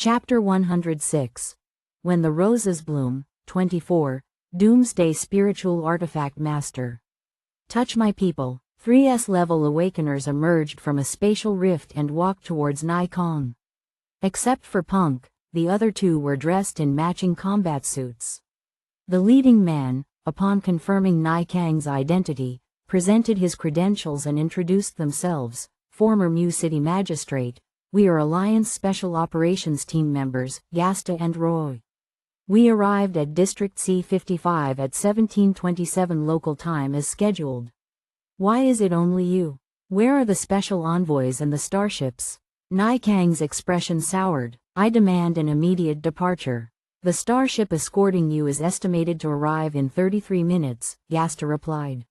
Chapter 106. When the Roses Bloom, 24, Doomsday Spiritual Artifact Master. Touch my people. 3S level awakeners emerged from a spatial rift and walked towards Nikong. Except for Punk, the other two were dressed in matching combat suits. The leading man, upon confirming Nikang's identity, presented his credentials and introduced themselves. Former Mu City Magistrate, we are Alliance Special Operations Team members, Gasta and Roy. We arrived at District C-55 at 1727 local time as scheduled. Why is it only you? Where are the special envoys and the starships? Nikang's expression soured. I demand an immediate departure. The starship escorting you is estimated to arrive in 33 minutes, Gasta replied.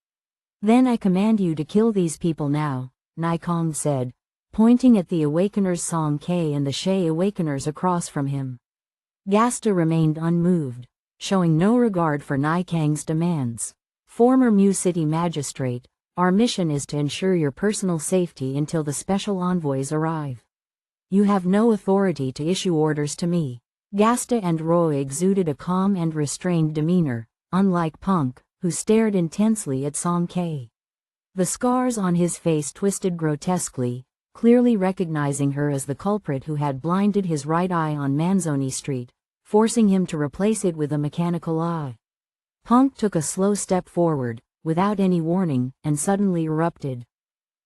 Then I command you to kill these people now, Nikang said, pointing at the Awakeners Song K and the Shay Awakeners across from him. Gasta remained unmoved, showing no regard for Nikang's demands. Former Mu City Magistrate, our mission is to ensure your personal safety until the special envoys arrive. You have no authority to issue orders to me. Gasta and Roy exuded a calm and restrained demeanor, unlike Punk, who stared intensely at Song K. The scars on his face twisted grotesquely, clearly recognizing her as the culprit who had blinded his right eye on Manzoni Street, forcing him to replace it with a mechanical eye. Punk took a slow step forward, without any warning, and suddenly erupted.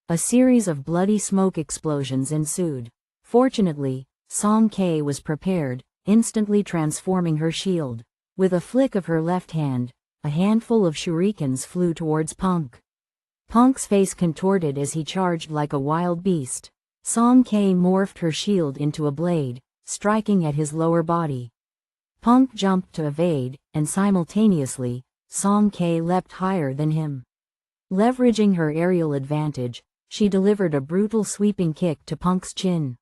A series of bloody smoke explosions ensued. Fortunately, Song K was prepared, instantly transforming her shield. With a flick of her left hand, a handful of shurikens flew towards Punk. Punk's face contorted as he charged like a wild beast. Song K morphed her shield into a blade, striking at his lower body. Punk jumped to evade, and simultaneously, Song K leapt higher than him. Leveraging her aerial advantage, she delivered a brutal sweeping kick to Punk's chin.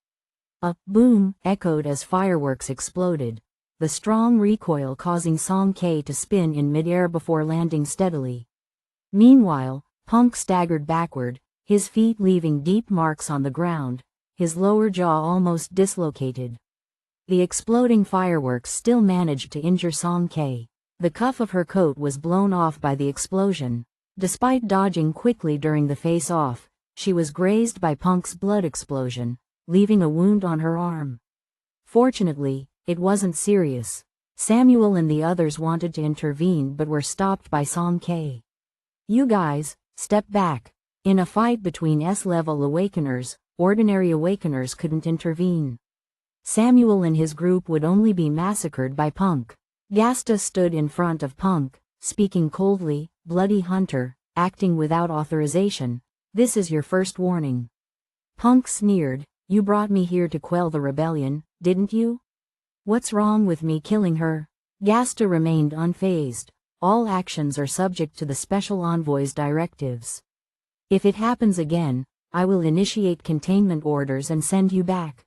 A boom echoed as fireworks exploded, the strong recoil causing Song K to spin in midair before landing steadily. Meanwhile, Punk staggered backward, his feet leaving deep marks on the ground, his lower jaw almost dislocated. The exploding fireworks still managed to injure Song K. The cuff of her coat was blown off by the explosion. Despite dodging quickly during the face-off, she was grazed by Punk's blood explosion, leaving a wound on her arm. Fortunately, it wasn't serious. Samuel and the others wanted to intervene but were stopped by Song K. You guys, step back. In a fight between S-level awakeners, ordinary awakeners couldn't intervene. Samuel and his group would only be massacred by Punk. Gasta stood in front of Punk, speaking coldly, Bloody Hunter, acting without authorization, this is your first warning. Punk sneered, you brought me here to quell the rebellion, didn't you? What's wrong with me killing her? Gasta remained unfazed. All actions are subject to the special envoy's directives. If it happens again, I will initiate containment orders and send you back.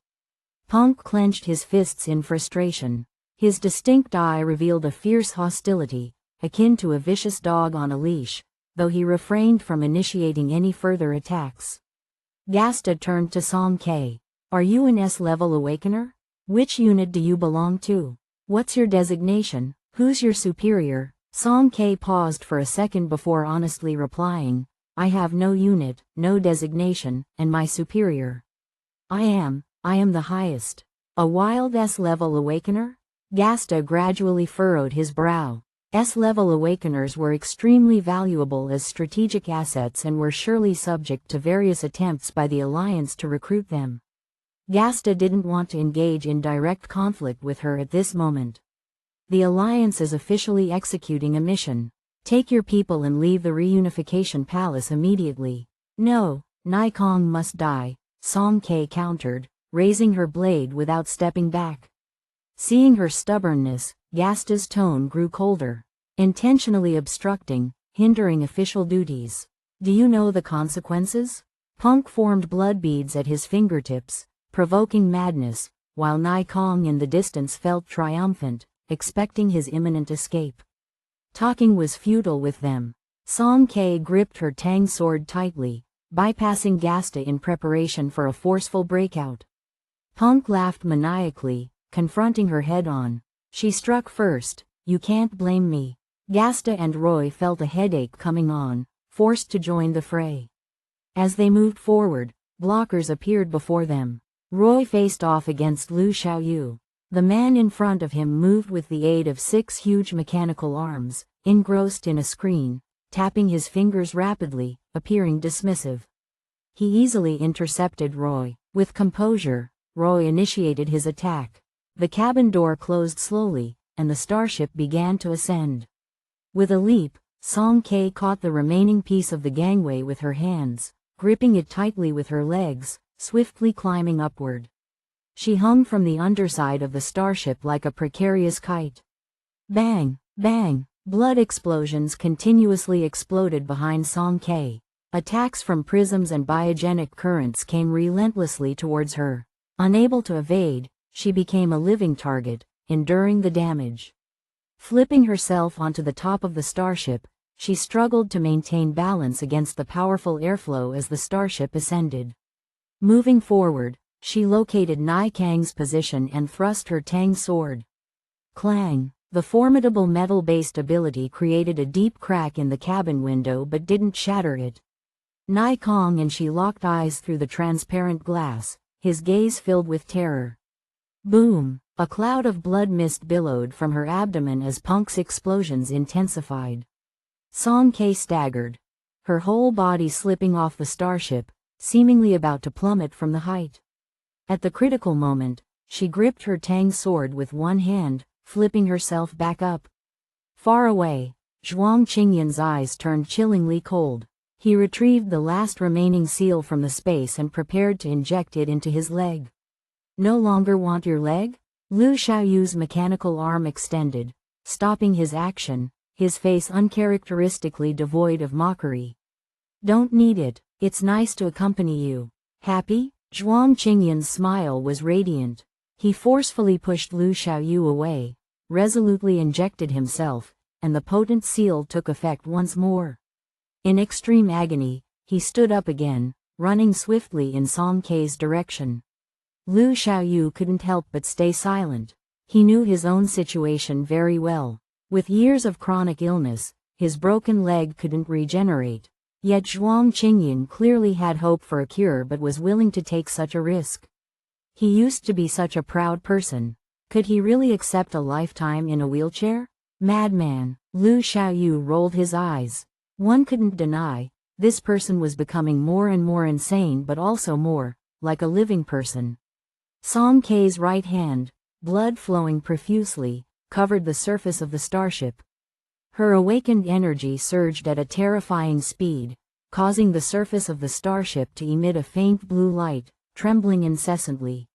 Punk clenched his fists in frustration. His distinct eye revealed a fierce hostility, akin to a vicious dog on a leash, though he refrained from initiating any further attacks. Gasta turned to Song K. Are you an S-level awakener? Which unit do you belong to? What's your designation? Who's your superior? Song K paused for a second before honestly replying, I have no unit, no designation, and my superior. I am the highest. A wild S-level awakener? Gasta gradually furrowed his brow. S-level awakeners were extremely valuable as strategic assets and were surely subject to various attempts by the Alliance to recruit them. Gasta didn't want to engage in direct conflict with her at this moment. The Alliance is officially executing a mission. Take your people and leave the reunification palace immediately. No, Nikong must die, Song K countered, raising her blade without stepping back. Seeing her stubbornness, Gasta's tone grew colder. Intentionally obstructing, hindering official duties. Do you know the consequences? Punk formed blood beads at his fingertips, provoking madness, while Nikong in the distance felt triumphant, expecting his imminent escape. Talking was futile with them. Song K gripped her tang sword tightly, bypassing Gasta in preparation for a forceful breakout. Punk laughed maniacally, confronting her head-on. She struck first. You can't blame me. Gasta and Roy felt a headache coming on, forced to join the fray. As they moved forward, blockers appeared before them. Roy faced off against Lu Xiaoyu. The man in front of him moved with the aid of 6 huge mechanical arms, engrossed in a screen, tapping his fingers rapidly, appearing dismissive. He easily intercepted Roy. With composure, Roy initiated his attack. The cabin door closed slowly, and the starship began to ascend. With a leap, Song Kei caught the remaining piece of the gangway with her hands, gripping it tightly with her legs, swiftly climbing upward. She hung from the underside of the starship like a precarious kite. Bang! Bang! Blood explosions continuously exploded behind Song Kei. Attacks from prisms and biogenic currents came relentlessly towards her. Unable to evade, she became a living target, enduring the damage. Flipping herself onto the top of the starship, she struggled to maintain balance against the powerful airflow as the starship ascended. Moving forward, she located Nai Kang's position and thrust her Tang sword. Clang! The formidable metal-based ability created a deep crack in the cabin window but didn't shatter it. Nai Kang and she locked eyes through the transparent glass, his gaze filled with terror. Boom! A cloud of blood mist billowed from her abdomen as Punk's explosions intensified. Song Kei staggered, her whole body slipping off the starship, seemingly about to plummet from the height. At the critical moment, she gripped her Tang sword with one hand, flipping herself back up. Far away, Zhuang Qingyan's eyes turned chillingly cold. He retrieved the last remaining seal from the space and prepared to inject it into his leg. No longer want your leg? Lu Xiaoyu's mechanical arm extended, stopping his action, his face uncharacteristically devoid of mockery. Don't need it, it's nice to accompany you. Happy? Zhuang Qingyan's smile was radiant. He forcefully pushed Lu Xiaoyu away, resolutely injected himself, and the potent seal took effect once more. In extreme agony, he stood up again, running swiftly in Song Kei's direction. Lu Xiaoyu couldn't help but stay silent. He knew his own situation very well. With years of chronic illness, his broken leg couldn't regenerate. Yet Zhuang Qingyan clearly had hope for a cure but was willing to take such a risk. He used to be such a proud person. Could he really accept a lifetime in a wheelchair? Madman! Lu Xiaoyu rolled his eyes. One couldn't deny, this person was becoming more and more insane but also more, like a living person. Song Kei's right hand, blood flowing profusely, covered the surface of the starship. Her awakened energy surged at a terrifying speed, causing the surface of the starship to emit a faint blue light, trembling incessantly.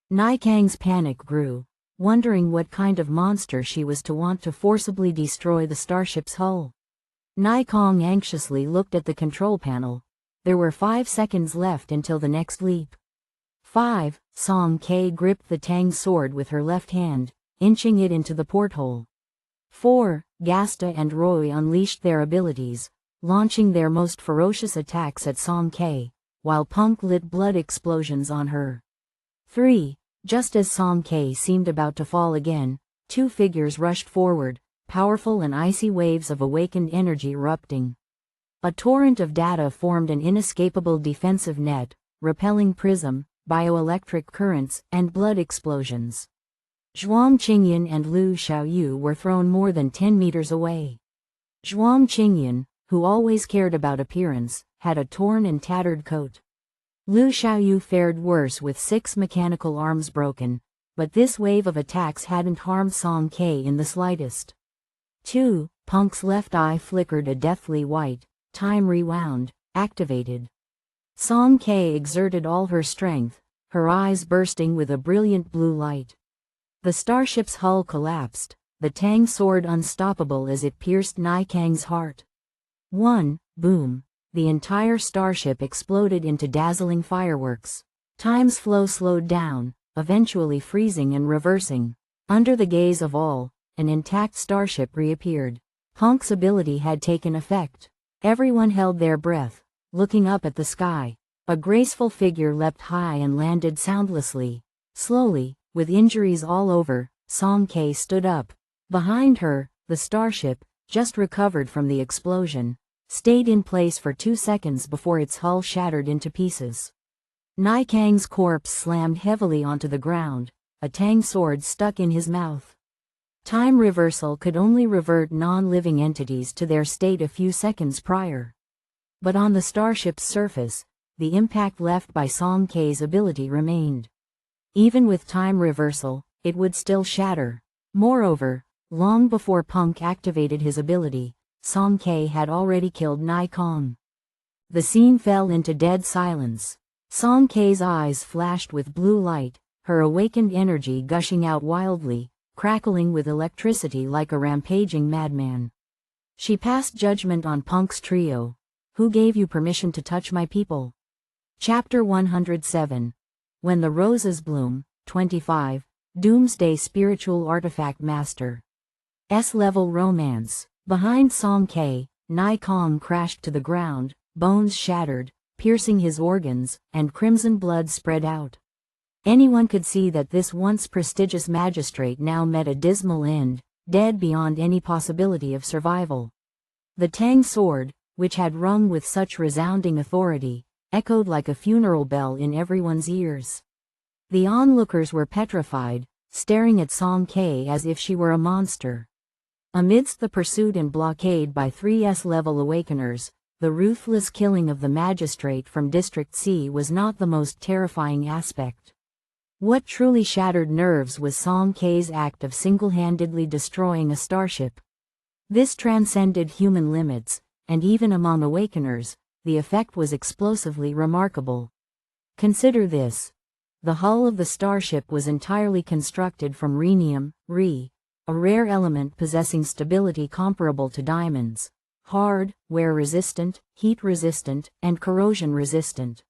Nai Kang's panic grew, wondering what kind of monster she was to want to forcibly destroy the starship's hull. Nai Kang anxiously looked at the control panel. There were 5 seconds left until the next leap. 5. Song Kei gripped the Tang sword with her left hand, inching it into the porthole. 4. Gasta and Roy unleashed their abilities, launching their most ferocious attacks at Song Kei, while Punk lit blood explosions on her. 3. Just as Song Kei seemed about to fall again, 2 figures rushed forward, powerful and icy waves of awakened energy erupting. A torrent of data formed an inescapable defensive net, repelling prism, bioelectric currents, and blood explosions. Zhuang Qingyan and Lu Xiaoyu were thrown more than 10 meters away. Zhuang Qingyan, who always cared about appearance, had a torn and tattered coat. Lu Xiaoyu fared worse with 6 mechanical arms broken, but this wave of attacks hadn't harmed Song Kei in the slightest. 2. Punk's left eye flickered a deathly white. Time rewound, activated. Song Kei exerted all her strength, her eyes bursting with a brilliant blue light. The starship's hull collapsed, the Tang sword unstoppable as it pierced Nai Kang's heart. 1. Boom. The entire starship exploded into dazzling fireworks. Time's flow slowed down, eventually freezing and reversing. Under the gaze of all, an intact starship reappeared. Punk's ability had taken effect. Everyone held their breath, looking up at the sky. A graceful figure leapt high and landed soundlessly. Slowly, With injuries all over, Song K stood up. Behind her, the starship, just recovered from the explosion, stayed in place for 2 seconds before its hull shattered into pieces. Naikang's corpse slammed heavily onto the ground, a tang sword stuck in his mouth. Time reversal could only revert non-living entities to their state a few seconds prior. But on the starship's surface, the impact left by Song K's ability remained. Even with time reversal, it would still shatter. Moreover, long before Punk activated his ability, Song K had already killed Naikang. The scene fell into dead silence. Song K's eyes flashed with blue light, her awakened energy gushing out wildly, crackling with electricity like a rampaging madman. She passed judgment on Punk's trio. Who gave you permission to touch my people? Chapter 107. When the Roses Bloom, 25, Doomsday Spiritual Artifact Master. S-level romance. Behind Song K, Naikang crashed to the ground, bones shattered, piercing his organs, and crimson blood spread out. Anyone could see that this once prestigious magistrate now met a dismal end, dead beyond any possibility of survival. The Tang sword, which had rung with such resounding authority, echoed like a funeral bell in everyone's ears. The onlookers were petrified, staring at Song K as if she were a monster. Amidst the pursuit and blockade by 3S-level awakeners, the ruthless killing of the magistrate from District C was not the most terrifying aspect. What truly shattered nerves was Song K's act of single-handedly destroying a starship. This transcended human limits, and even among awakeners, the effect was explosively remarkable. Consider this. The hull of the starship was entirely constructed from rhenium, Re, a rare element possessing stability comparable to diamonds, hard, wear-resistant, heat-resistant, and corrosion-resistant.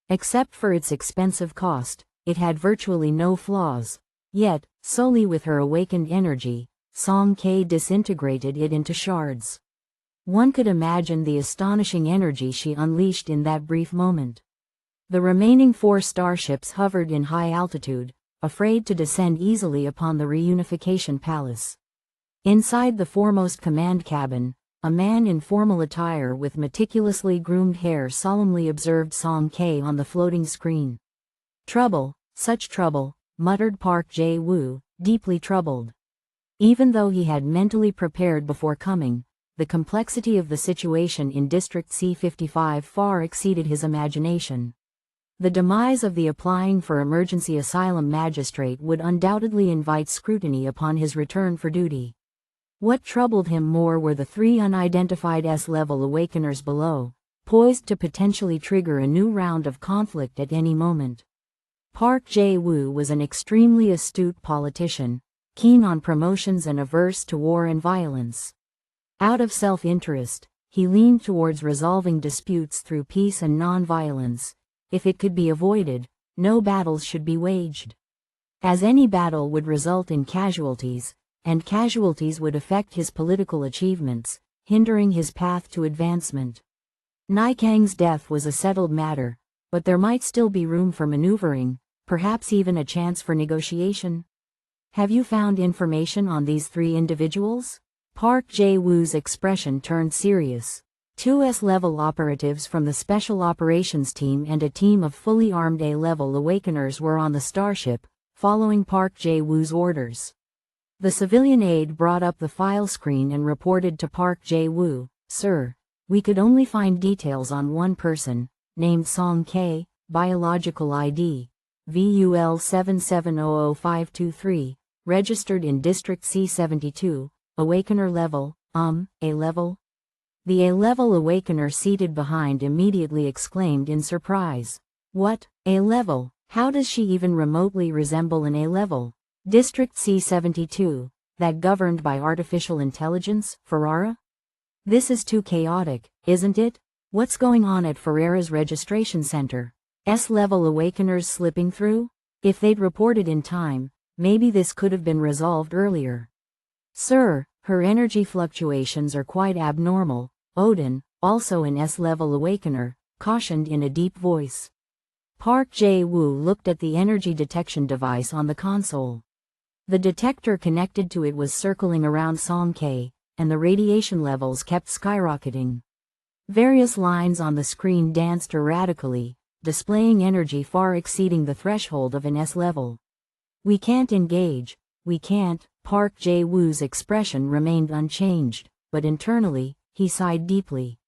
Except for its expensive cost, it had virtually no flaws. Yet, solely with her awakened energy, Song K disintegrated it into shards. One could imagine the astonishing energy she unleashed in that brief moment. The remaining 4 starships hovered in high altitude, afraid to descend easily upon the reunification palace. Inside the foremost command cabin, a man in formal attire with meticulously groomed hair solemnly observed Song K on the floating screen. Trouble, such trouble, muttered Park Jae-woo, deeply troubled. Even though he had mentally prepared before coming, the complexity of the situation in District C-55 far exceeded his imagination. The demise of the applying for emergency asylum magistrate would undoubtedly invite scrutiny upon his return for duty. What troubled him more were the 3 unidentified S-level awakeners below, poised to potentially trigger a new round of conflict at any moment. Park Jae-woo was an extremely astute politician, keen on promotions and averse to war and violence. Out of self-interest, he leaned towards resolving disputes through peace and non-violence. If it could be avoided, no battles should be waged. As any battle would result in casualties, and casualties would affect his political achievements, hindering his path to advancement. Naikang's death was a settled matter, but there might still be room for maneuvering, perhaps even a chance for negotiation. Have you found information on these 3 individuals? Park Jae-woo's expression turned serious. 2 S-level operatives from the Special Operations Team and a team of fully armed A-level awakeners were on the starship, following Park Jae-woo's orders. The civilian aide brought up the file screen and reported to Park Jae-woo, "Sir, we could only find details on one person, named Song K, biological ID, VUL 7700523, registered in District C-72, Awakener level, A-level." The A-level awakener seated behind immediately exclaimed in surprise. What, A-level? How does she even remotely resemble an A-level? District C-72, that governed by artificial intelligence, Ferrara? This is too chaotic, isn't it? What's going on at Ferrara's registration center? S-level awakeners slipping through? If they'd reported in time, maybe this could have been resolved earlier. Sir, her energy fluctuations are quite abnormal, Odin, also an S-level awakener, cautioned in a deep voice. Park Jae-woo looked at the energy detection device on the console. The detector connected to it was circling around Song-K, and the radiation levels kept skyrocketing. Various lines on the screen danced erratically, displaying energy far exceeding the threshold of an S level. "We can't engage, we can't." Park Jae-woo's expression remained unchanged, but internally, he sighed deeply.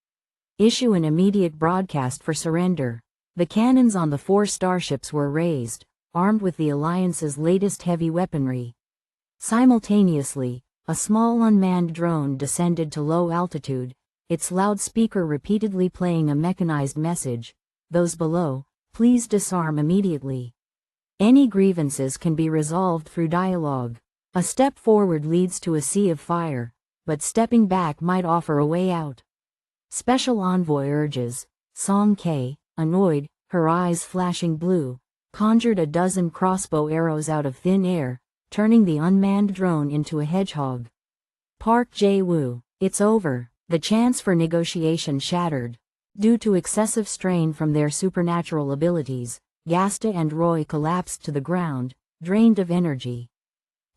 "Issue an immediate broadcast for surrender." The cannons on the 4 starships were raised, armed with the Alliance's latest heavy weaponry. Simultaneously, a small unmanned drone descended to low altitude, its loudspeaker repeatedly playing a mechanized message: "Those below, please disarm immediately. Any grievances can be resolved through dialogue. A step forward leads to a sea of fire, but stepping back might offer a way out." Special Envoy urges. Song-K, annoyed, her eyes flashing blue, conjured a dozen crossbow arrows out of thin air, turning the unmanned drone into a hedgehog. Park Jae-woo, "It's over." The chance for negotiation shattered. Due to excessive strain from their supernatural abilities, Gasta and Roy collapsed to the ground, drained of energy.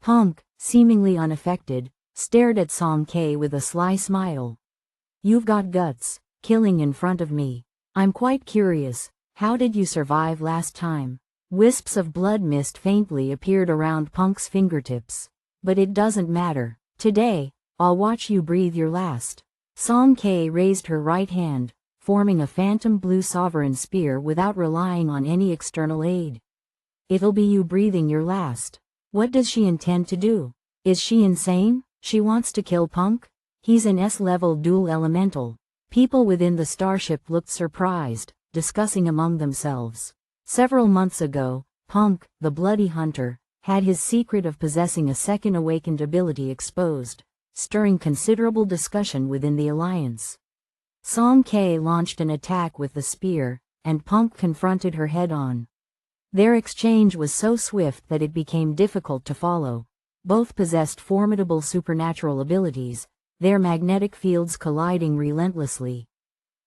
Punk, seemingly unaffected, stared at Song-K with a sly smile. "You've got guts, killing in front of me. I'm quite curious, how did you survive last time?" Wisps of blood mist faintly appeared around Punk's fingertips. "But it doesn't matter. Today, I'll watch you breathe your last." Song-K raised her right hand, forming a phantom blue sovereign spear without relying on any external aid. "It'll be you breathing your last." What does she intend to do? Is she insane? She wants to kill Punk? He's an S-level dual elemental. People within the starship looked surprised, discussing among themselves. Several months ago, Punk, the Bloody Hunter, had his secret of possessing a second awakened ability exposed, stirring considerable discussion within the Alliance. Song-K launched an attack with the spear, and Punk confronted her head-on. Their exchange was so swift that it became difficult to follow. Both possessed formidable supernatural abilities, their magnetic fields colliding relentlessly.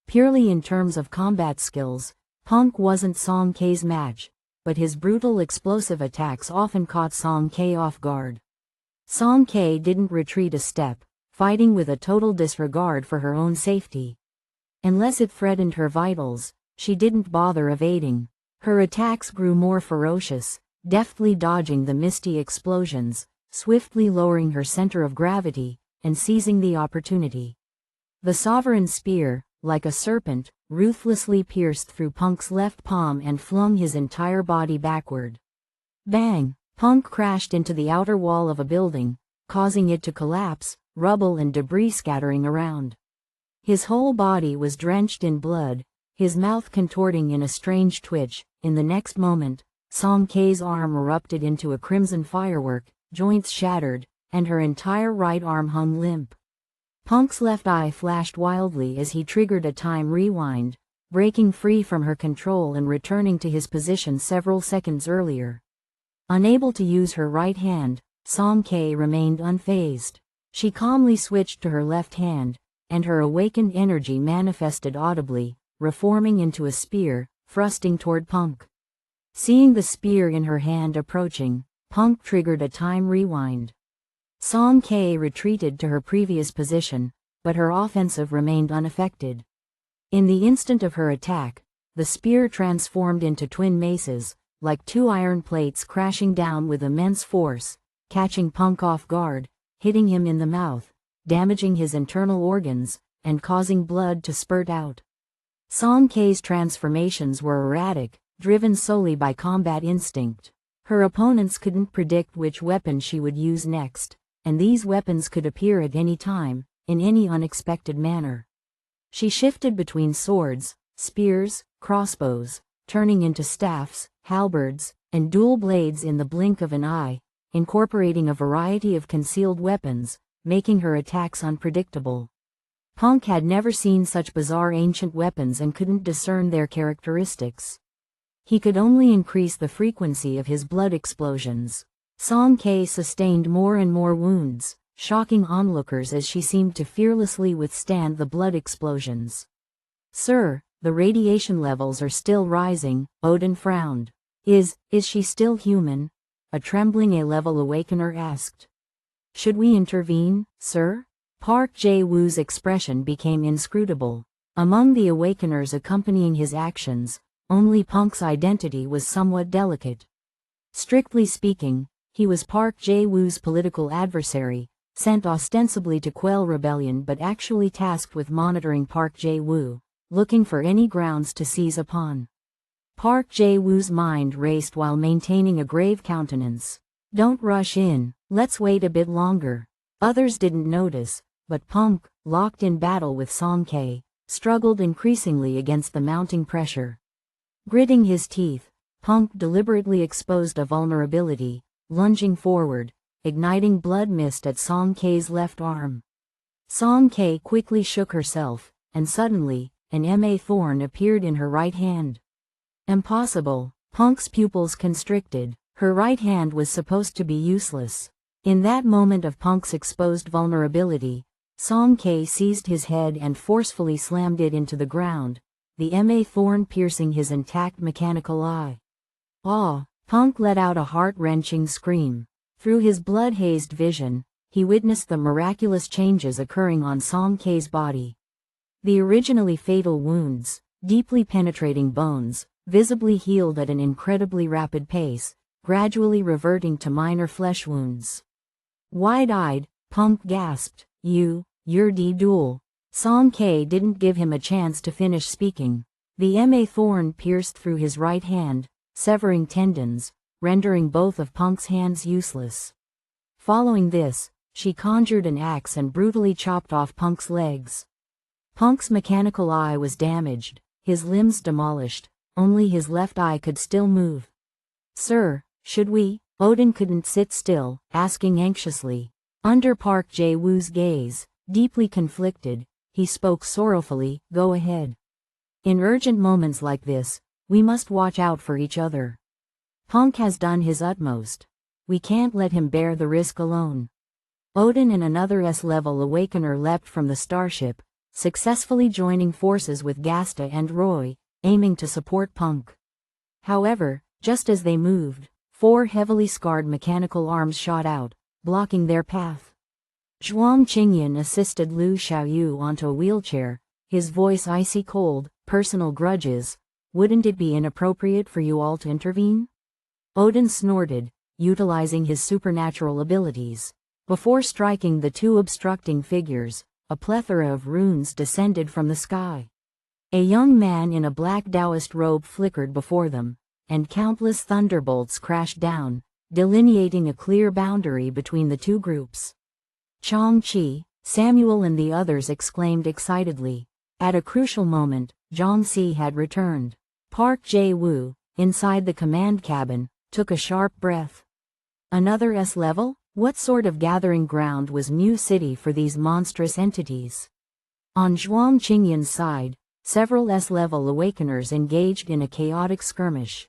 Purely in terms of combat skills, Punk wasn't Song-K's match, but his brutal explosive attacks often caught Song-K off guard. Song-K didn't retreat a step, fighting with a total disregard for her own safety. Unless it threatened her vitals, she didn't bother evading. Her attacks grew more ferocious, deftly dodging the misty explosions, swiftly lowering her center of gravity, and seizing the opportunity. The sovereign spear, like a serpent, ruthlessly pierced through Punk's left palm and flung his entire body backward. Bang! Punk crashed into the outer wall of a building, causing it to collapse, rubble and debris scattering around. His whole body was drenched in blood, his mouth contorting in a strange twitch. In the next moment, Song-K's arm erupted into a crimson firework, joints shattered, and her entire right arm hung limp. Punk's left eye flashed wildly as he triggered a time rewind, breaking free from her control and returning to his position several seconds earlier. Unable to use her right hand, Song-K remained unfazed. She calmly switched to her left hand, and her awakened energy manifested audibly, reforming into a spear, thrusting toward Punk. Seeing the spear in her hand approaching, Punk triggered a time rewind. Song-K retreated to her previous position, but her offensive remained unaffected. In the instant of her attack, the spear transformed into twin maces, like 2 iron plates crashing down with immense force, catching Punk off guard, hitting him in the mouth, damaging his internal organs, and causing blood to spurt out. Song-K's transformations were erratic, driven solely by combat instinct. Her opponents couldn't predict which weapon she would use next, and these weapons could appear at any time, in any unexpected manner. She shifted between swords, spears, crossbows, turning into staffs, halberds, and dual blades in the blink of an eye, incorporating a variety of concealed weapons, making her attacks unpredictable. Punk had never seen such bizarre ancient weapons and couldn't discern their characteristics. He could only increase the frequency of his blood explosions. Song-K sustained more and more wounds, shocking onlookers as she seemed to fearlessly withstand the blood explosions. "Sir," The radiation levels are still rising. Odin frowned. Is she still human? A trembling A-level awakener asked. Should we intervene, sir? Park Jae-woo's expression became inscrutable. Among the awakeners accompanying his actions, only Punk's identity was somewhat delicate. Strictly speaking, he was Park Jae-woo's political adversary, sent ostensibly to quell rebellion but actually tasked with monitoring Park Jae-woo, looking for any grounds to seize upon. Park Jae-woo's mind raced while maintaining a grave countenance. Don't rush in, let's wait a bit longer. Others didn't notice, but Punk, locked in battle with Song-K, struggled increasingly against the mounting pressure. Gritting his teeth, Punk deliberately exposed a vulnerability, lunging forward, igniting blood mist at Song-K's left arm. Song-K quickly shook herself, and suddenly, an Ma thorn appeared in her right hand. Impossible. Punk's pupils constricted. Her right hand was supposed to be useless. In that moment of Punk's exposed vulnerability, Song-K seized his head and forcefully slammed it into the ground, the Ma thorn piercing his intact mechanical eye. Ah! Punk let out a heart-wrenching scream. Through his blood-hazed vision, he witnessed the miraculous changes occurring on Song-K's body. The originally fatal wounds, deeply penetrating bones, visibly healed at an incredibly rapid pace, gradually reverting to minor flesh wounds. Wide-eyed, Punk gasped, You're D-Duel. Song-K didn't give him a chance to finish speaking. The Ma thorn pierced through his right hand, severing tendons, rendering both of Punk's hands useless. Following this, she conjured an axe and brutally chopped off Punk's legs. Punk's mechanical eye was damaged, his limbs demolished, only his left eye could still move. Sir, should we? Odin couldn't sit still, asking anxiously. Under Park Jae-woo's gaze, deeply conflicted, he spoke sorrowfully, Go ahead. In urgent moments like this, we must watch out for each other. Punk has done his utmost. We can't let him bear the risk alone. Odin and another S-level awakener leapt from the starship, successfully joining forces with Gasta and Roy, aiming to support Punk. However, just as they moved, 4 heavily scarred mechanical arms shot out, blocking their path. Zhuang Qingyan assisted Liu Xiaoyu onto a wheelchair, his voice icy cold. Personal grudges. Wouldn't it be inappropriate for you all to intervene? Odin snorted, utilizing his supernatural abilities. Before striking the 2 obstructing figures, a plethora of runes descended from the sky. A young man in a black Taoist robe flickered before them, and countless thunderbolts crashed down, delineating a clear boundary between the 2 groups. Chang-Chi, Samuel and the others exclaimed excitedly. At a crucial moment, Zhang-Si had returned. Park Jae-woo, inside the command cabin, took a sharp breath. Another S-level? What sort of gathering ground was Mu City for these monstrous entities? On Zhuang Qingyan's side, several S-level awakeners engaged in a chaotic skirmish.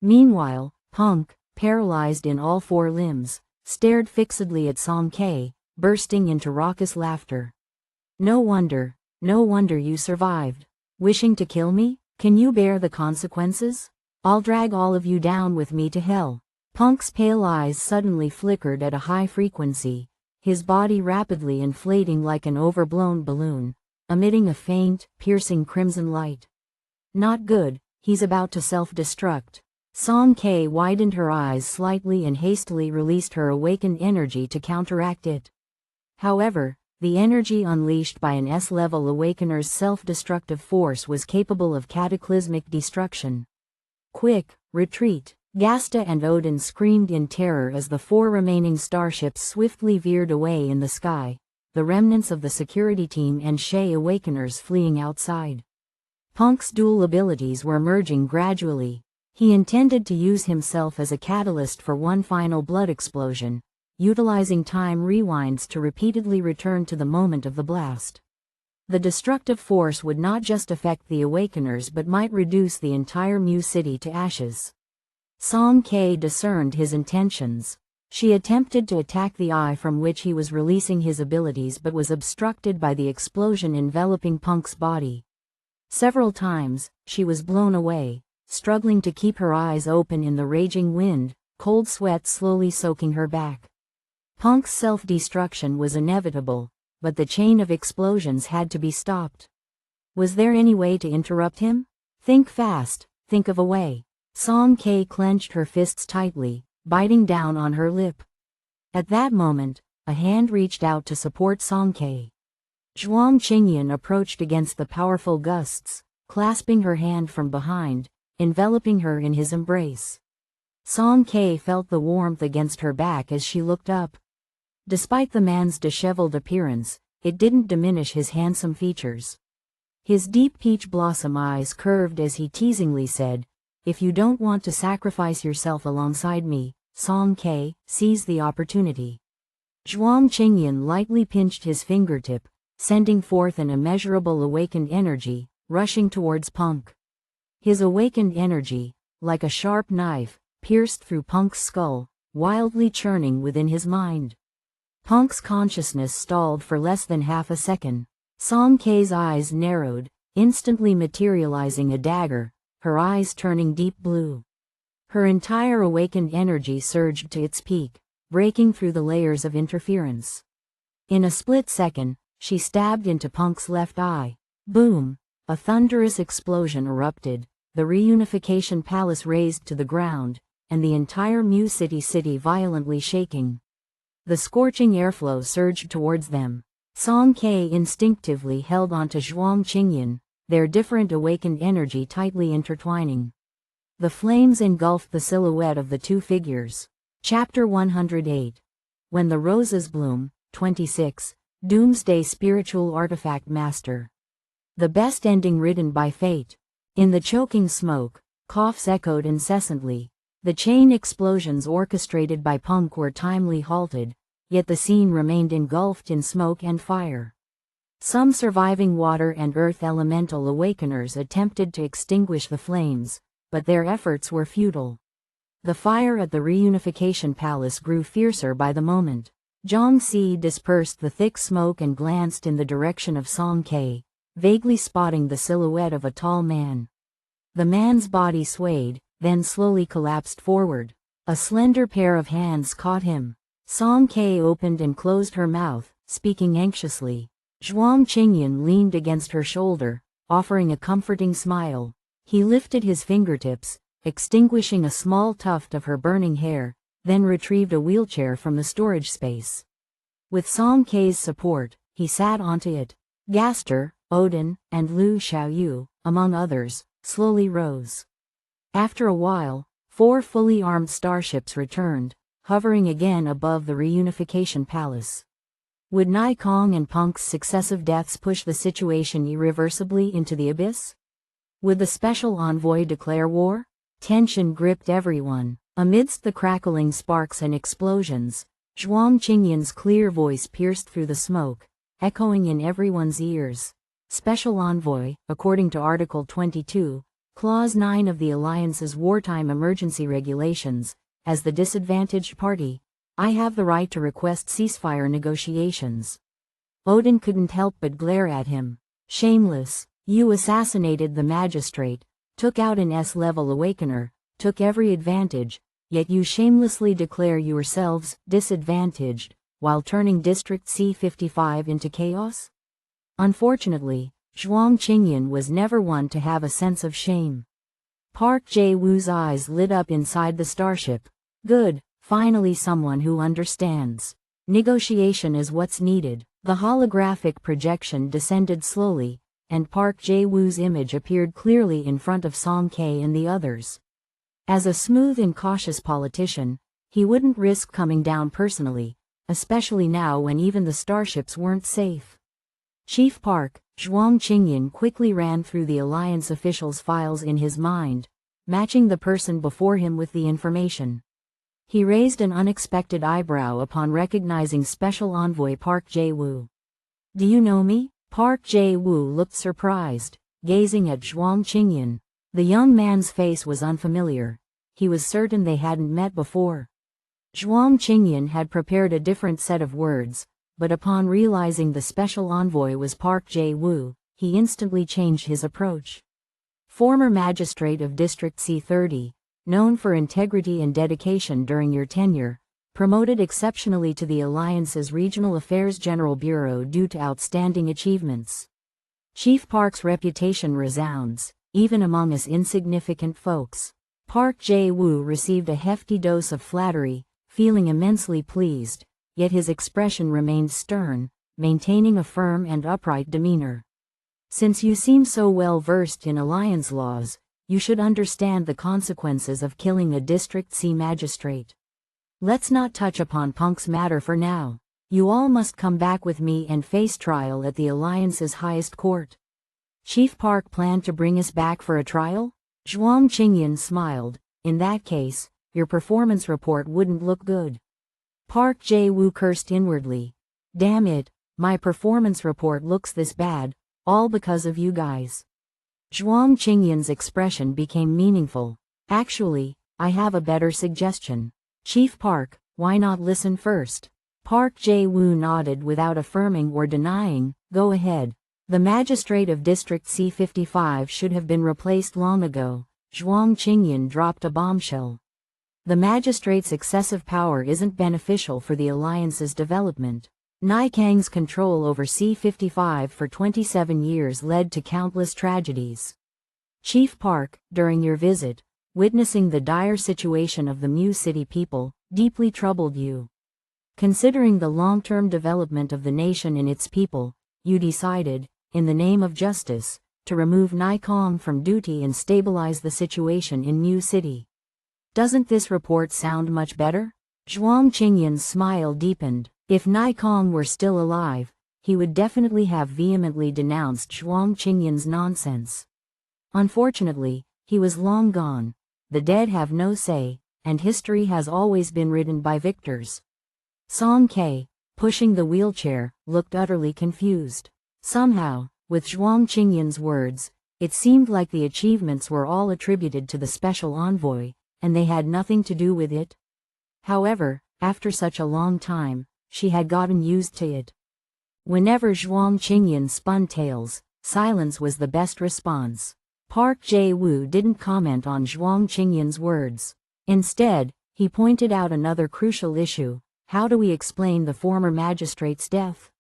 Meanwhile, Punk, paralyzed in all 4 limbs, stared fixedly at Song-K, bursting into raucous laughter. No wonder you survived. Wishing to kill me? Can you bear the consequences? I'll drag all of you down with me to hell. Punk's pale eyes suddenly flickered at a high frequency, his body rapidly inflating like an overblown balloon, emitting a faint, piercing crimson light. Not good, he's about to self-destruct. Song-K widened her eyes slightly and hastily released her awakened energy to counteract it. However, the energy unleashed by an S-level awakener's self-destructive force was capable of cataclysmic destruction. Quick, retreat! Gasta and Odin screamed in terror as the 4 remaining starships swiftly veered away in the sky, the remnants of the security team and Shay awakeners fleeing outside. Punk's dual abilities were merging gradually. He intended to use himself as a catalyst for one final blood explosion, utilizing time rewinds to repeatedly return to the moment of the blast. The destructive force would not just affect the awakeners but might reduce the entire Mu City to ashes. Song-K discerned his intentions. She attempted to attack the eye from which he was releasing his abilities but was obstructed by the explosion enveloping Punk's body. Several times, she was blown away, struggling to keep her eyes open in the raging wind, cold sweat slowly soaking her back. Punk's self-destruction was inevitable, but the chain of explosions had to be stopped. Was there any way to interrupt him? Think fast, think of a way. Song Kei clenched her fists tightly, biting down on her lip. At that moment, a hand reached out to support Song Kei. Zhuang Qingyan approached against the powerful gusts, clasping her hand from behind, enveloping her in his embrace. Song Kei felt the warmth against her back as she looked up. Despite the man's disheveled appearance, it didn't diminish his handsome features. His deep peach blossom eyes curved as he teasingly said, "If you don't want to sacrifice yourself alongside me, Song Kei, seize the opportunity." Zhuang Qingyan lightly pinched his fingertip, sending forth an immeasurable awakened energy, rushing towards Punk. His awakened energy, like a sharp knife, pierced through Punk's skull, wildly churning within his mind. Punk's consciousness stalled for less than half a second. Song Kei's eyes narrowed, instantly materializing a dagger, her eyes turning deep blue. Her entire awakened energy surged to its peak, breaking through the layers of interference. In a split second, she stabbed into Punk's left eye. Boom! A thunderous explosion erupted, the reunification palace razed to the ground, and the entire Mu City violently shaking. The scorching airflow surged towards them. Song Kei instinctively held onto Zhuang Qingyan, their different awakened energy tightly intertwining. The flames engulfed the silhouette of the two figures. Chapter 108. When the Roses Bloom, 26, Doomsday Spiritual Artifact Master. The best ending written by fate. In the choking smoke, coughs echoed incessantly. The chain explosions orchestrated by Punk were timely halted, yet the scene remained engulfed in smoke and fire. Some surviving water and earth elemental awakeners attempted to extinguish the flames, but their efforts were futile. The fire at the reunification palace grew fiercer by the moment. Zhang Si dispersed the thick smoke and glanced in the direction of Song Kei, vaguely spotting the silhouette of a tall man. The man's body swayed, then slowly collapsed forward. A slender pair of hands caught him. Song Kei opened and closed her mouth, speaking anxiously. Zhuang Qingyan leaned against her shoulder, offering a comforting smile. He lifted his fingertips, extinguishing a small tuft of her burning hair, then retrieved a wheelchair from the storage space. With Song Kei's support, he sat onto it. Gaster, Odin, and Lu Xiaoyu, among others, slowly rose. After a while, 4 fully armed starships returned, hovering again above the reunification palace. Would Nai Kong and Punk's successive deaths push the situation irreversibly into the abyss? Would the special envoy declare war? Tension gripped everyone. Amidst the crackling sparks and explosions, Zhuang Qingyan's clear voice pierced through the smoke, echoing in everyone's ears. Special Envoy, according to Article 22, Clause 9 of the Alliance's Wartime Emergency Regulations, as the disadvantaged party, I have the right to request ceasefire negotiations. Odin couldn't help but glare at him. Shameless, you assassinated the magistrate, took out an S-level awakener, took every advantage, yet you shamelessly declare yourselves disadvantaged, while turning District C-55 into chaos? Unfortunately, Zhuang Qingyan was never one to have a sense of shame. Park Jae-woo's eyes lit up inside the starship. Good, finally someone who understands. Negotiation is what's needed. The holographic projection descended slowly, and Park Jae-woo's image appeared clearly in front of Song Kei and the others. As a smooth and cautious politician, he wouldn't risk coming down personally, especially now when even the starships weren't safe. Chief Park, Zhuang Qingyan quickly ran through the Alliance officials' files in his mind, matching the person before him with the information. He raised an unexpected eyebrow upon recognizing Special Envoy Park Jae-woo. Do you know me? Park Jae-woo looked surprised, gazing at Zhuang Qingyan. The young man's face was unfamiliar. He was certain they hadn't met before. Zhuang Qingyan had prepared a different set of words, but upon realizing the Special Envoy was Park Jae-woo, he instantly changed his approach. Former magistrate of District C30, known for integrity and dedication during your tenure, promoted exceptionally to the Alliance's Regional Affairs General Bureau due to outstanding achievements. Chief Park's reputation resounds, even among us insignificant folks. Park Jae-woo received a hefty dose of flattery, feeling immensely pleased, yet his expression remained stern, maintaining a firm and upright demeanor. Since you seem so well versed in Alliance laws, you should understand the consequences of killing a District C magistrate. Let's not touch upon Punk's matter for now. You all must come back with me and face trial at the Alliance's highest court. Chief Park planned to bring us back for a trial? Zhuang Qingyan smiled. In that case, your performance report wouldn't look good. Park Jae-woo cursed inwardly. Damn it, my performance report looks this bad, all because of you guys. Zhuang Qingyan's expression became meaningful. Actually, I have a better suggestion. Chief Park, why not listen first? Park Jae-woo nodded without affirming or denying. Go ahead. The magistrate of District C55 should have been replaced long ago. Zhuang Qingyan dropped a bombshell. The magistrate's excessive power isn't beneficial for the Alliance's development. Naikang's control over C55 for 27 years led to countless tragedies. Chief Park, during your visit, witnessing the dire situation of the Mu City people, deeply troubled you. Considering the long-term development of the nation and its people, you decided, in the name of justice, to remove Naikang from duty and stabilize the situation in Mu City. Doesn't this report sound much better? Zhuang Qingyan's smile deepened. If Naikang were still alive, he would definitely have vehemently denounced Zhuang Qingyan's nonsense. Unfortunately, he was long gone. The dead have no say, and history has always been written by victors. Song K, pushing the wheelchair, looked utterly confused. Somehow, with Zhuang Qingyan's words, it seemed like the achievements were all attributed to the special envoy, and they had nothing to do with it. However, after such a long time, she had gotten used to it. Whenever Zhuang Qingyan spun tales, silence was the best response. Park Jae-woo didn't comment on Zhuang Qingyan's words. Instead, he pointed out another crucial issue. How do we explain the former magistrate's death?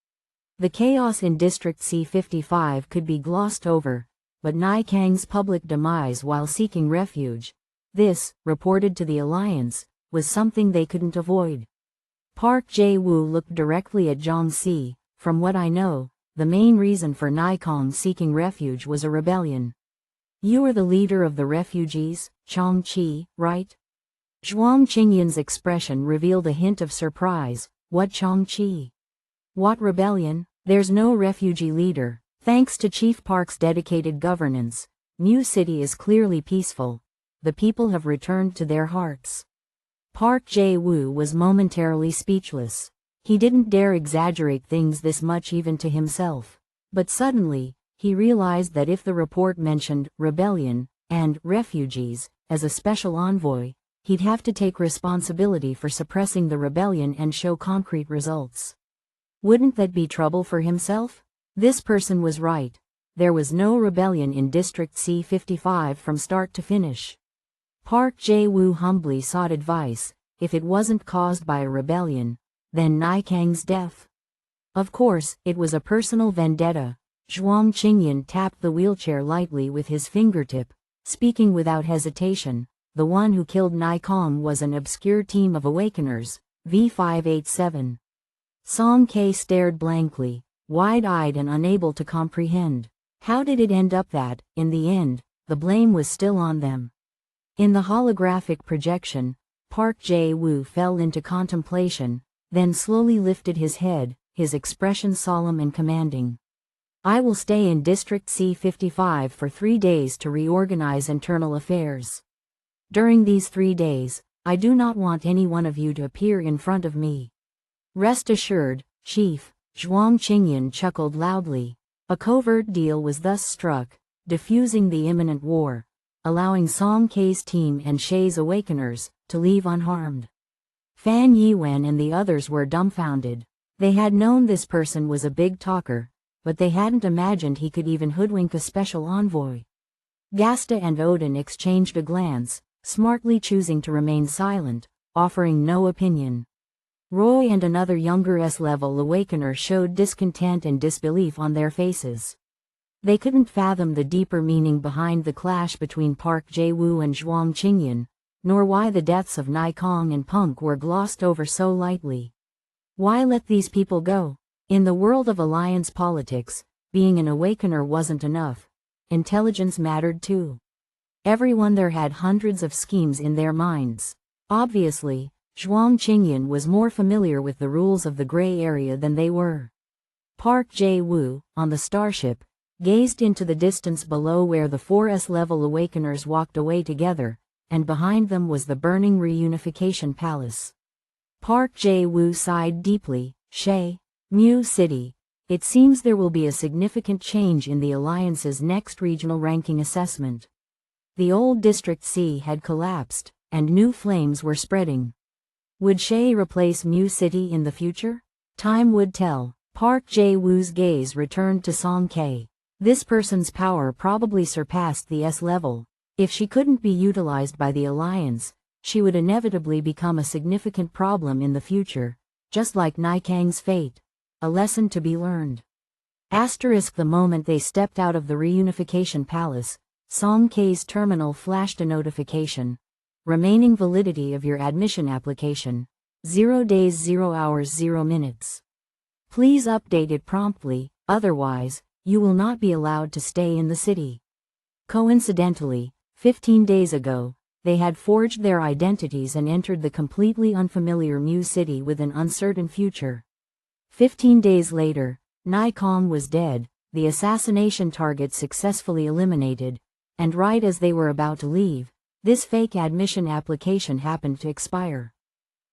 The chaos in District C55 could be glossed over, but Naikang's public demise while seeking refuge, this, reported to the Alliance, was something they couldn't avoid. Park Jae-woo looked directly at Zhang Si. From what I know, the main reason for Naikang seeking refuge was a rebellion. You are the leader of the refugees, Chang-chi, right? Zhuang Qingyan's expression revealed a hint of surprise. What Chang-chi? What rebellion? There's no refugee leader. Thanks to Chief Park's dedicated governance, Mu City is clearly peaceful. The people have returned to their hearts. Park Jae-woo was momentarily speechless. He didn't dare exaggerate things this much even to himself. But suddenly, he realized that if the report mentioned rebellion and refugees as a special envoy, he'd have to take responsibility for suppressing the rebellion and show concrete results. Wouldn't that be trouble for himself? This person was right. There was no rebellion in District C55 from start to finish. Park Jae-woo humbly sought advice. If it wasn't caused by a rebellion, then Naikang's death. Of course, it was a personal vendetta. Zhuang Qingyan tapped the wheelchair lightly with his fingertip, speaking without hesitation. The one who killed Naikang was an obscure team of Awakeners, V587. Song K stared blankly, wide-eyed and unable to comprehend. How did it end up that, in the end, the blame was still on them? In the holographic projection, Park Jae-woo fell into contemplation, then slowly lifted his head, his expression solemn and commanding. I will stay in District C55 for 3 days to reorganize internal affairs. During these 3 days, I do not want any one of you to appear in front of me. Rest assured, Chief. Zhuang Qingyan chuckled loudly. A covert deal was thus struck, diffusing the imminent war, allowing Song K's team and Shay's Awakeners to leave unharmed. Fan Yiwen and the others were dumbfounded. They had known this person was a big talker, but they hadn't imagined he could even hoodwink a special envoy. Gasta and Odin exchanged a glance, smartly choosing to remain silent, offering no opinion. Roy and another younger S-level awakener showed discontent and disbelief on their faces. They couldn't fathom the deeper meaning behind the clash between Park Jae-woo and Zhuang Qingyan, nor why the deaths of Nai Kong and Punk were glossed over so lightly. Why let these people go? In the world of alliance politics, being an awakener wasn't enough. Intelligence mattered too. Everyone there had hundreds of schemes in their minds. Obviously, Zhuang Qingyan was more familiar with the rules of the gray area than they were. Park Jae-woo, on the starship, gazed into the distance below where the 4S-level awakeners walked away together, and behind them was the burning reunification palace. Park Jae-woo sighed deeply. Mu City. It seems there will be a significant change in the Alliance's next regional ranking assessment. The old District C had collapsed, and new flames were spreading. Would Shay replace Mu City in the future? Time would tell. Park Jae-woo's gaze returned to Song K. This person's power probably surpassed the S level. If she couldn't be utilized by the Alliance, she would inevitably become a significant problem in the future, just like Naikang's fate. A lesson to be learned. The moment they stepped out of the reunification palace, Song K's terminal flashed a notification. Remaining validity of your admission application. 0 days 0 hours 0 minutes. Please update it promptly, otherwise, you will not be allowed to stay in the city. Coincidentally, 15 days ago, they had forged their identities and entered the completely unfamiliar Mu City with an uncertain future. 15 days later, Nai Kong was dead, the assassination target successfully eliminated, and right as they were about to leave, this fake admission application happened to expire.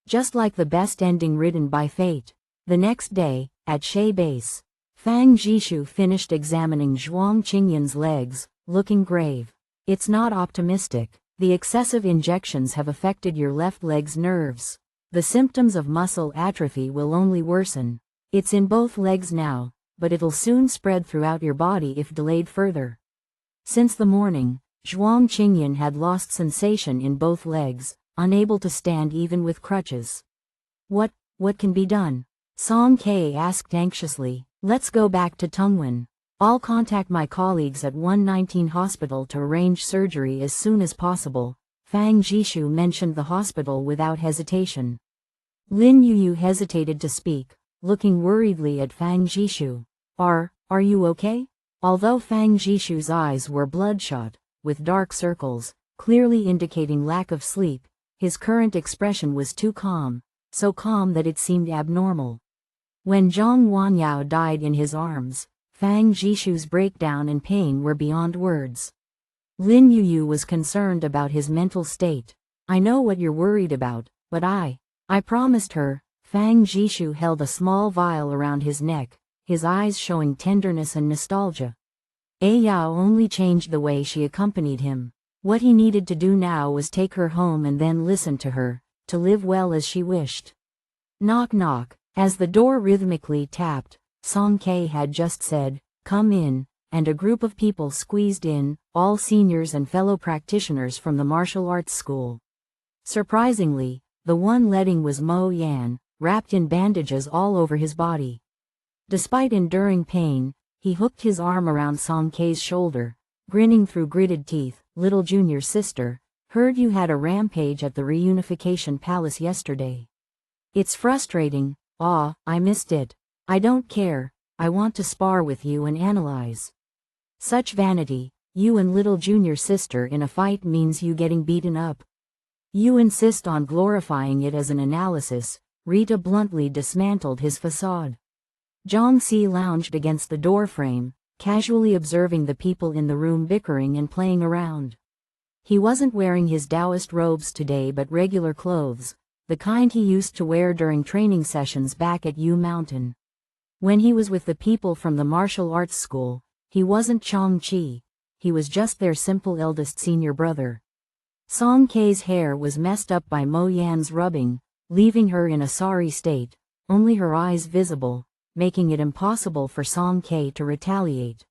Just like the best ending written by fate. The next day, at Shay Base, Fang Jishu finished examining Zhuang Qingyan's legs, looking grave. It's not optimistic. The excessive injections have affected your left leg's nerves. The symptoms of muscle atrophy will only worsen. It's in both legs now, but it'll soon spread throughout your body if delayed further. Since the morning, Zhuang Qingyan had lost sensation in both legs, unable to stand even with crutches. What can be done? Song K asked anxiously. Let's go back to Tungwan. I'll contact my colleagues at 119 Hospital to arrange surgery as soon as possible. Fang Jishu mentioned the hospital without hesitation. Lin Yuyu hesitated to speak, looking worriedly at Fang Jishu. Are you okay? Although Fang Jishu's eyes were bloodshot, with dark circles, clearly indicating lack of sleep, his current expression was too calm, so calm that it seemed abnormal. When Zhang Wanyao died in his arms, Fang Jishu's breakdown and pain were beyond words. Lin Yuyu was concerned about his mental state. I know what you're worried about, but I promised her. Fang Jishu held a small vial around his neck, his eyes showing tenderness and nostalgia. Yao only changed the way she accompanied him. What he needed to do now was take her home and then listen to her, to live well as she wished. Knock knock. As the door rhythmically tapped, Song K had just said, "Come in," and a group of people squeezed in, all seniors and fellow practitioners from the martial arts school. Surprisingly, the one letting was Mo Yan, wrapped in bandages all over his body. Despite enduring pain, he hooked his arm around Song K's shoulder, grinning through gritted teeth. Little junior sister, heard you had a rampage at the reunification palace yesterday. It's frustrating. I missed it. I don't care. I want to spar with you and analyze. Such vanity, you and little junior sister in a fight means you getting beaten up. You insist on glorifying it as an analysis. Rita bluntly dismantled his facade. Zhang Si lounged against the doorframe, casually observing the people in the room bickering and playing around. He wasn't wearing his Taoist robes today but regular clothes, the kind he used to wear during training sessions back at Yu Mountain. When he was with the people from the martial arts school, he wasn't Chong Chi, he was just their simple eldest senior brother. Song K's hair was messed up by Mo Yan's rubbing, leaving her in a sorry state, only her eyes visible, making it impossible for Song K to retaliate.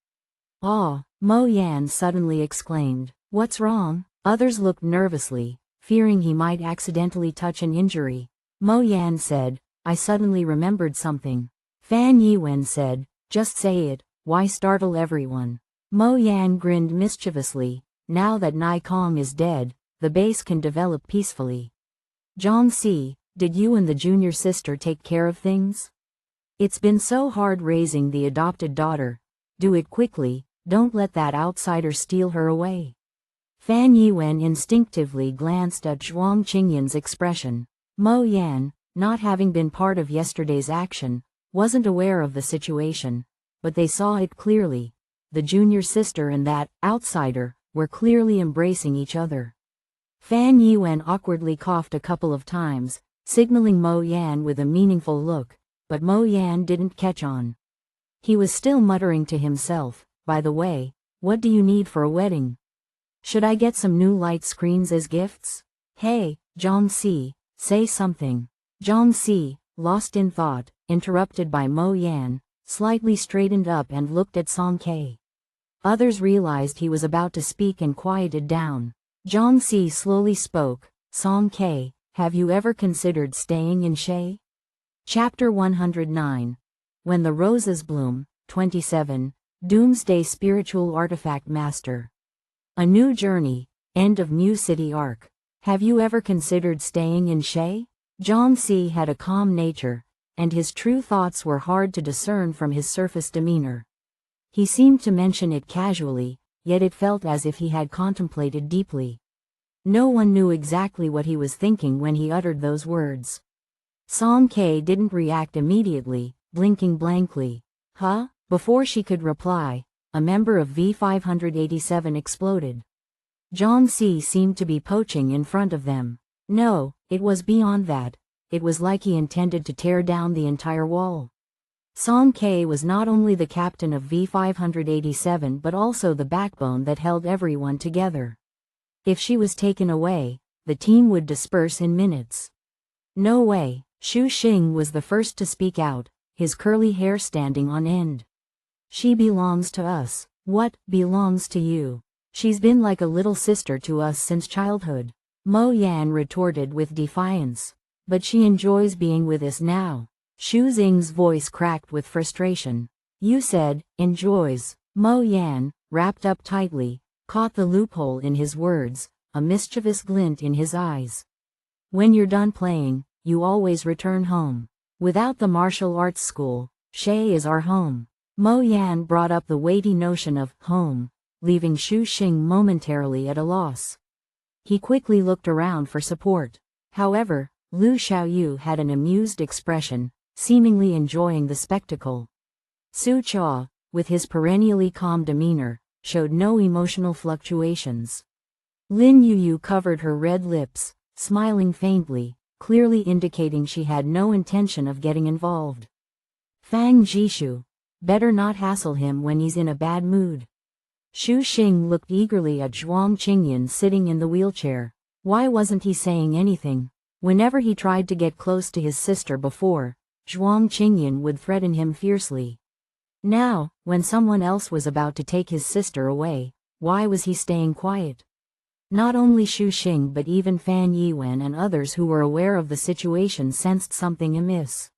"Ah!" Mo Yan suddenly exclaimed. "What's wrong?" Others looked nervously, fearing he might accidentally touch an injury. Mo Yan said, "I suddenly remembered something." Fan Yiwen said, "Just say it, why startle everyone?" Mo Yan grinned mischievously, "Now that Nai Kong is dead, the base can develop peacefully." "John C., did you and the junior sister take care of things? It's been so hard raising the adopted daughter. Do it quickly, don't let that outsider steal her away." Fan Yiwen instinctively glanced at Zhuang Qingyan's expression. Mo Yan, not having been part of yesterday's action, wasn't aware of the situation, but they saw it clearly. The junior sister and that outsider were clearly embracing each other. Fan Yiwen awkwardly coughed a couple of times, signaling Mo Yan with a meaningful look, but Mo Yan didn't catch on. He was still muttering to himself, "By the way, what do you need for a wedding? Should I get some new light screens as gifts? Hey, John C., say something." John C., lost in thought, interrupted by Mo Yan, slightly straightened up and looked at Song K. Others realized he was about to speak and quieted down. John C. slowly spoke, "Song K., have you ever considered staying in Shay?" Chapter 109. When the Roses Bloom, 27, Doomsday Spiritual Artifact Master. A new journey, end of New City arc. Have you ever considered staying in Shay? John C. had a calm nature, and his true thoughts were hard to discern from his surface demeanor. He seemed to mention it casually, yet it felt as if he had contemplated deeply. No one knew exactly what he was thinking when he uttered those words. Song K didn't react immediately, blinking blankly. "Huh?" Before she could reply, a member of V-587 exploded. John C. seemed to be poaching in front of them. No, it was beyond that. It was like he intended to tear down the entire wall. Song K was not only the captain of V-587 but also the backbone that held everyone together. If she was taken away, the team would disperse in minutes. "No way." Xu Xing was the first to speak out, his curly hair standing on end. "She belongs to us." "What belongs to you? She's been like a little sister to us since childhood." Mo Yan retorted with defiance. "But she enjoys being with us now." Xu Xing's voice cracked with frustration. "You said, enjoys." Mo Yan, wrapped up tightly, caught the loophole in his words, a mischievous glint in his eyes. "When you're done playing, you always return home. Without the martial arts school, Shay is our home." Mo Yan brought up the weighty notion of home, leaving Xu Xing momentarily at a loss. He quickly looked around for support. However, Lu Xiaoyu had an amused expression, seemingly enjoying the spectacle. Su Cha, with his perennially calm demeanor, showed no emotional fluctuations. Lin Yuyu covered her red lips, smiling faintly, clearly indicating she had no intention of getting involved. Fang Jishu, better not hassle him when he's in a bad mood. Xu Xing looked eagerly at Zhuang Qingyan sitting in the wheelchair. Why wasn't he saying anything? Whenever he tried to get close to his sister before, Zhuang Qingyan would threaten him fiercely. Now, when someone else was about to take his sister away, why was he staying quiet? Not only Xu Xing but even Fan Yiwen and others who were aware of the situation sensed something amiss.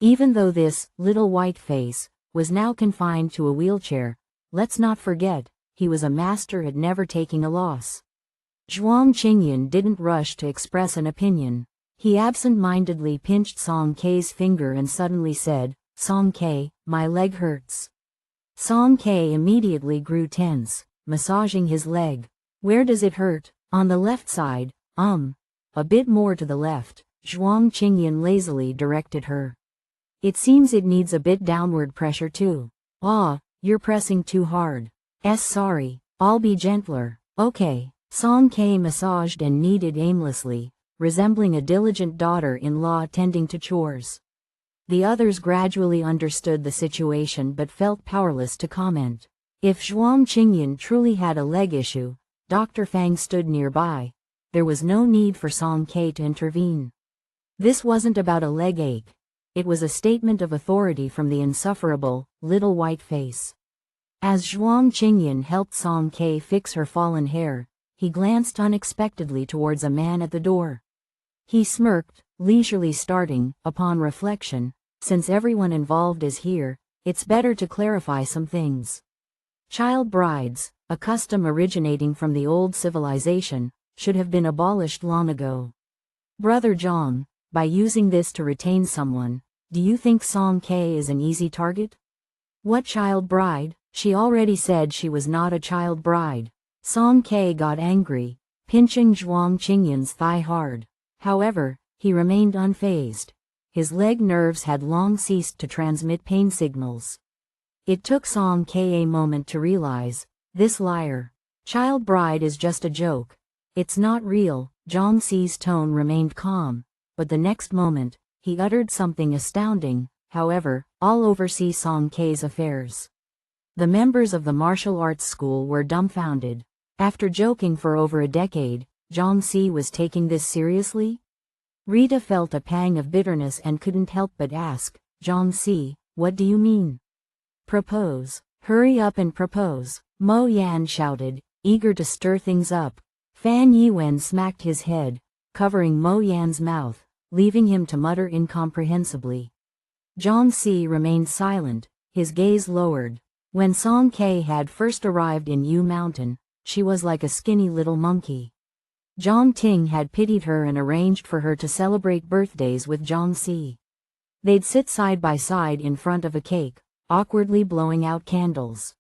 Even though this little white face was now confined to a wheelchair, let's not forget, he was a master at never taking a loss. Zhuang Qingyan didn't rush to express an opinion. He absent-mindedly pinched Song K's finger and suddenly said, "Song K, my leg hurts." Song K immediately grew tense, massaging his leg. "Where does it hurt?" "On the left side, a bit more to the left," Zhuang Qingyan lazily directed her. "It seems it needs a bit downward pressure too." "Ah, you're pressing too hard." Sorry, I'll be gentler." "Okay." Song K massaged and kneaded aimlessly, resembling a diligent daughter-in-law tending to chores. The others gradually understood the situation but felt powerless to comment. If Zhuang Qingyan truly had a leg issue, Dr. Fang stood nearby. There was no need for Song K to intervene. This wasn't about a leg ache. It was a statement of authority from the insufferable, little white face. As Zhuang Qingyan helped Song Ke fix her fallen hair, he glanced unexpectedly towards a man at the door. He smirked, leisurely starting, upon reflection, since everyone involved is here, it's better to clarify some things. Child brides, a custom originating from the old civilization, should have been abolished long ago. Brother Zhang, by using this to retain someone, do you think Song Ke is an easy target? What child bride? She already said she was not a child bride. Song Ke got angry, pinching Zhuang Qingyan's thigh hard. However, he remained unfazed. His leg nerves had long ceased to transmit pain signals. It took Song Ke a moment to realize, this liar. Child bride is just a joke. It's not real. Zhang Xi's tone remained calm, but the next moment, he uttered something astounding. However, I'll oversee Song Ke's affairs. The members of the martial arts school were dumbfounded. After joking for over a decade, Zhang Xi was taking this seriously? Rita felt a pang of bitterness and couldn't help but ask, Zhang Xi, what do you mean? Propose. Hurry up and propose, Mo Yan shouted, eager to stir things up. Fan Yiwen smacked his head, covering Mo Yan's mouth, leaving him to mutter incomprehensibly. Zhang Xi remained silent, his gaze lowered. When Song Ke had first arrived in Yu Mountain, she was like a skinny little monkey. Zhang Ting had pitied her and arranged for her to celebrate birthdays with Zhang Xi. They'd sit side by side in front of a cake, awkwardly blowing out candles.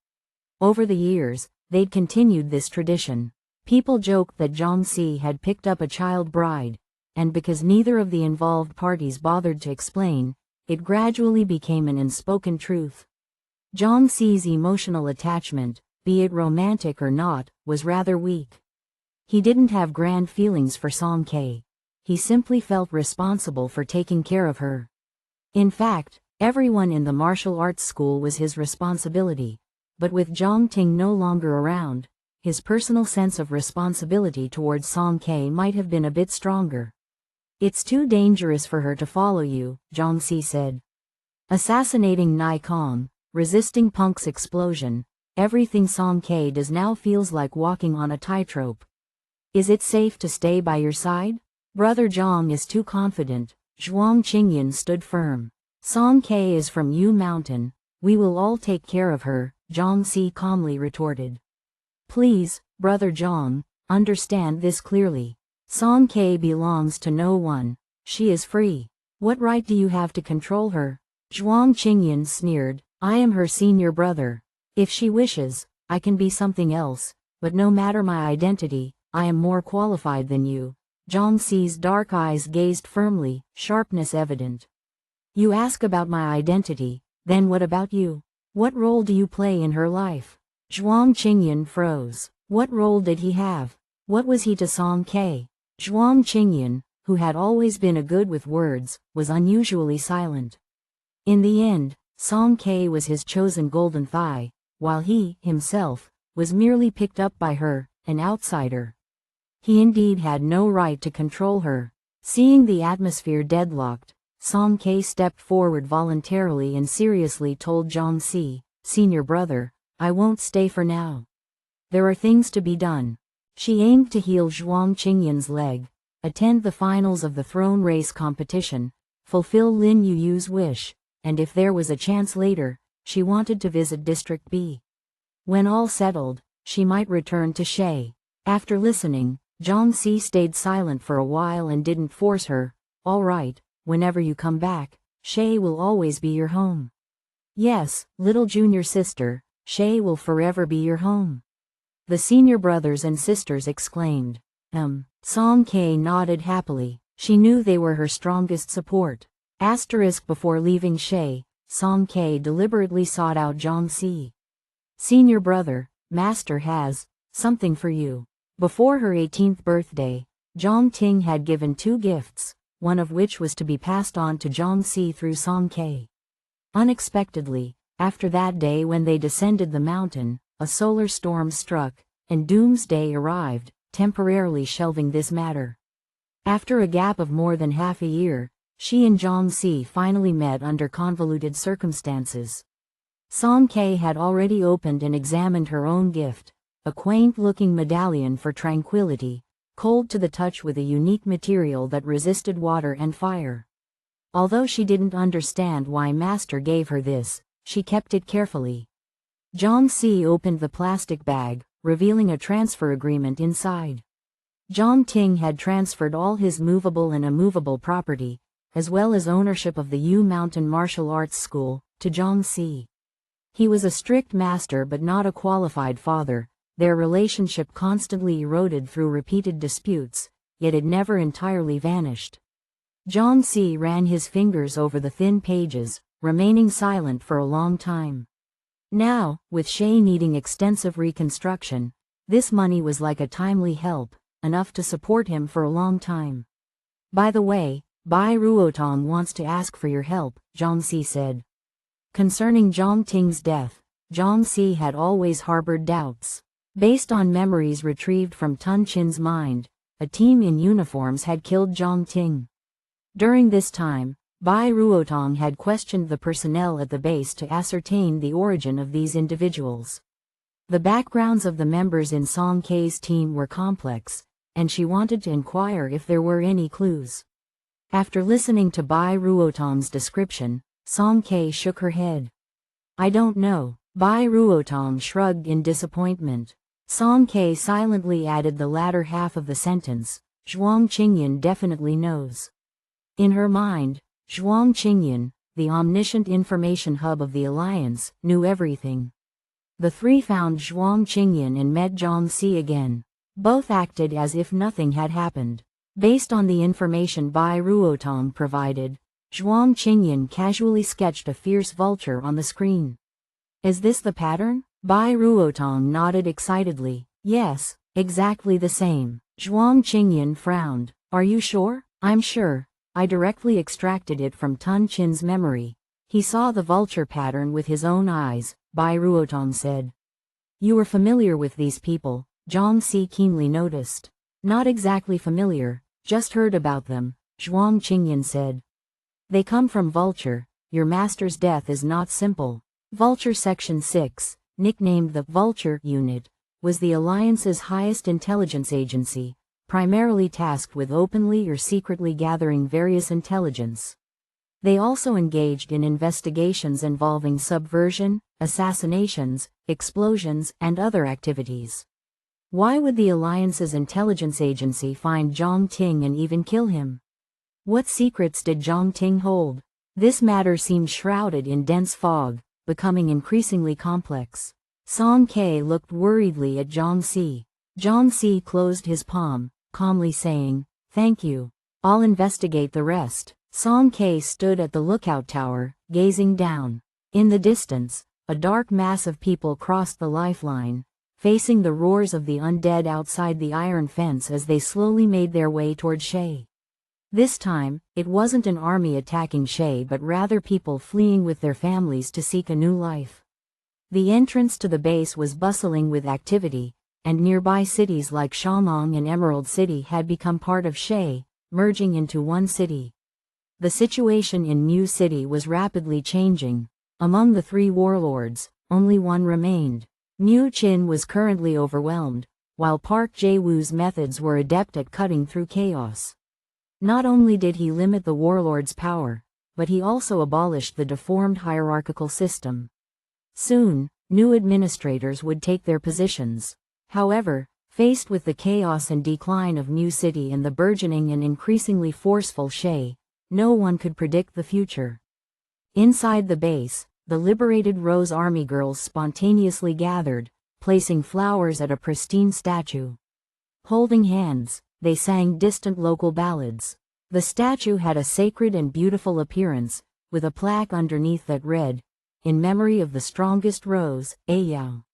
Over the years, they'd continued this tradition. People joked that Zhang Xi had picked up a child bride, and because neither of the involved parties bothered to explain, it gradually became an unspoken truth. Zhang Xi's emotional attachment, be it romantic or not, was rather weak. He didn't have grand feelings for Song Ke. He simply felt responsible for taking care of her. In fact, everyone in the martial arts school was his responsibility, but with Zhang Ting no longer around, his personal sense of responsibility towards Song Ke might have been a bit stronger. It's too dangerous for her to follow you, Zhang Xi said. Assassinating Nai Kong, resisting Punk's explosion, everything Song Ke does now feels like walking on a tightrope. Is it safe to stay by your side? Brother Zhang is too confident. Zhuang Qingyan stood firm. Song Ke is from Yu Mountain. We will all take care of her, Zhang Xi calmly retorted. Please, Brother Zhang, understand this clearly. Song Ke belongs to no one. She is free. What right do you have to control her? Zhuang Qingyan sneered. I am her senior brother. If she wishes, I can be something else, but no matter my identity, I am more qualified than you. Zhang Xi's dark eyes gazed firmly, sharpness evident. You ask about my identity, then what about you? What role do you play in her life? Zhuang Qingyan froze. What role did he have? What was he to Song Ke? Zhuang Qingyan, who had always been good with words, was unusually silent. In the end, Song Ke was his chosen golden thigh, while he, himself, was merely picked up by her, an outsider. He indeed had no right to control her. Seeing the atmosphere deadlocked, Song Ke stepped forward voluntarily and seriously told Zhang Xi, senior brother, I won't stay for now. There are things to be done. She aimed to heal Zhuang Qingyan's leg, attend the finals of the throne race competition, fulfill Lin Yuyu's wish, and if there was a chance later, she wanted to visit District B. When all settled, she might return to Shay. After listening, Zhang Xi stayed silent for a while and didn't force her. All right, whenever you come back, Shay will always be your home. Yes, little junior sister, Shay will forever be your home. The senior brothers and sisters exclaimed. Song Ke nodded happily. She knew they were her strongest support. Before leaving Shay, Song Ke deliberately sought out Zhang Xi. Senior brother, Master has something for you. Before her 18th birthday, Zhang Ting had given 2 gifts, one of which was to be passed on to Zhang Xi through Song Ke. Unexpectedly, after that day when they descended the mountain, a solar storm struck, and Doomsday arrived, temporarily shelving this matter. After a gap of more than half a year, she and Zhang Si finally met under convoluted circumstances. Song Kei had already opened and examined her own gift, a quaint-looking medallion for tranquility, cold to the touch with a unique material that resisted water and fire. Although she didn't understand why Master gave her this, she kept it carefully. Zhang Si opened the plastic bag, revealing a transfer agreement inside. Zhang Ting had transferred all his movable and immovable property, as well as ownership of the Yu Mountain Martial Arts School, to Zhang Si. He was a strict master but not a qualified father. Their relationship constantly eroded through repeated disputes, yet it never entirely vanished. Zhang Si ran his fingers over the thin pages, remaining silent for a long time. Now, with Shay needing extensive reconstruction, this money was like a timely help, enough to support him for a long time. By the way, Bai Ruotong wants to ask for your help, Zhang Si said. Concerning Zhang Ting's death, Zhang Si had always harbored doubts. Based on memories retrieved from Tun Chin's mind, a team in uniforms had killed Zhang Ting. During this time, Bai Ruotong had questioned the personnel at the base to ascertain the origin of these individuals. The backgrounds of the members in Song Kei's team were complex, and she wanted to inquire if there were any clues. After listening to Bai Ruotong's description, Song Kei shook her head. I don't know. Bai Ruotong shrugged in disappointment. Song Kei silently added the latter half of the sentence, Zhuang Qingyan definitely knows. In her mind, Zhuang Qingyan, the omniscient information hub of the Alliance, knew everything. The three found Zhuang Qingyan and met Zhang Si again. Both acted as if nothing had happened. Based on the information Bai Ruotong provided, Zhuang Qingyan casually sketched a fierce vulture on the screen. Is this the pattern? Bai Ruotong nodded excitedly. Yes, exactly the same. Zhuang Qingyan frowned. Are you sure? I'm sure. I directly extracted it from Tun Chin's memory. He saw the vulture pattern with his own eyes, Bai Ruotong said. You were familiar with these people, Zhang Si keenly noticed. Not exactly familiar, just heard about them, Zhuang Qingyan said. They come from Vulture. Your master's death is not simple. Vulture Section 6, nicknamed the Vulture Unit, was the Alliance's highest intelligence agency, primarily tasked with openly or secretly gathering various intelligence. They also engaged in investigations involving subversion, assassinations, explosions, and other activities. Why would the Alliance's intelligence agency find Zhang Ting and even kill him? What secrets did Zhang Ting hold? This matter seemed shrouded in dense fog, becoming increasingly complex. Song Kei looked worriedly at Zhang Si. Zhang Si closed his palm, calmly saying, "Thank you. I'll investigate the rest." Song Kei stood at the lookout tower, gazing down. In the distance, a dark mass of people crossed the lifeline, facing the roars of the undead outside the iron fence as they slowly made their way toward Shay. This time, it wasn't an army attacking Shay but rather people fleeing with their families to seek a new life. The entrance to the base was bustling with activity, and nearby cities like Shamong and Emerald City had become part of Shay, merging into one city. The situation in Mu City was rapidly changing. Among the three warlords, only one remained. Mu Qin was currently overwhelmed, while Park Jae-woo's methods were adept at cutting through chaos. Not only did he limit the warlord's power, but he also abolished the deformed hierarchical system. Soon, new administrators would take their positions. However, faced with the chaos and decline of Mu City and the burgeoning and increasingly forceful Shay, no one could predict the future. Inside the base, the liberated Rose Army girls spontaneously gathered, placing flowers at a pristine statue. Holding hands, they sang distant local ballads. The statue had a sacred and beautiful appearance, with a plaque underneath that read, "In memory of the strongest Rose, Ayao.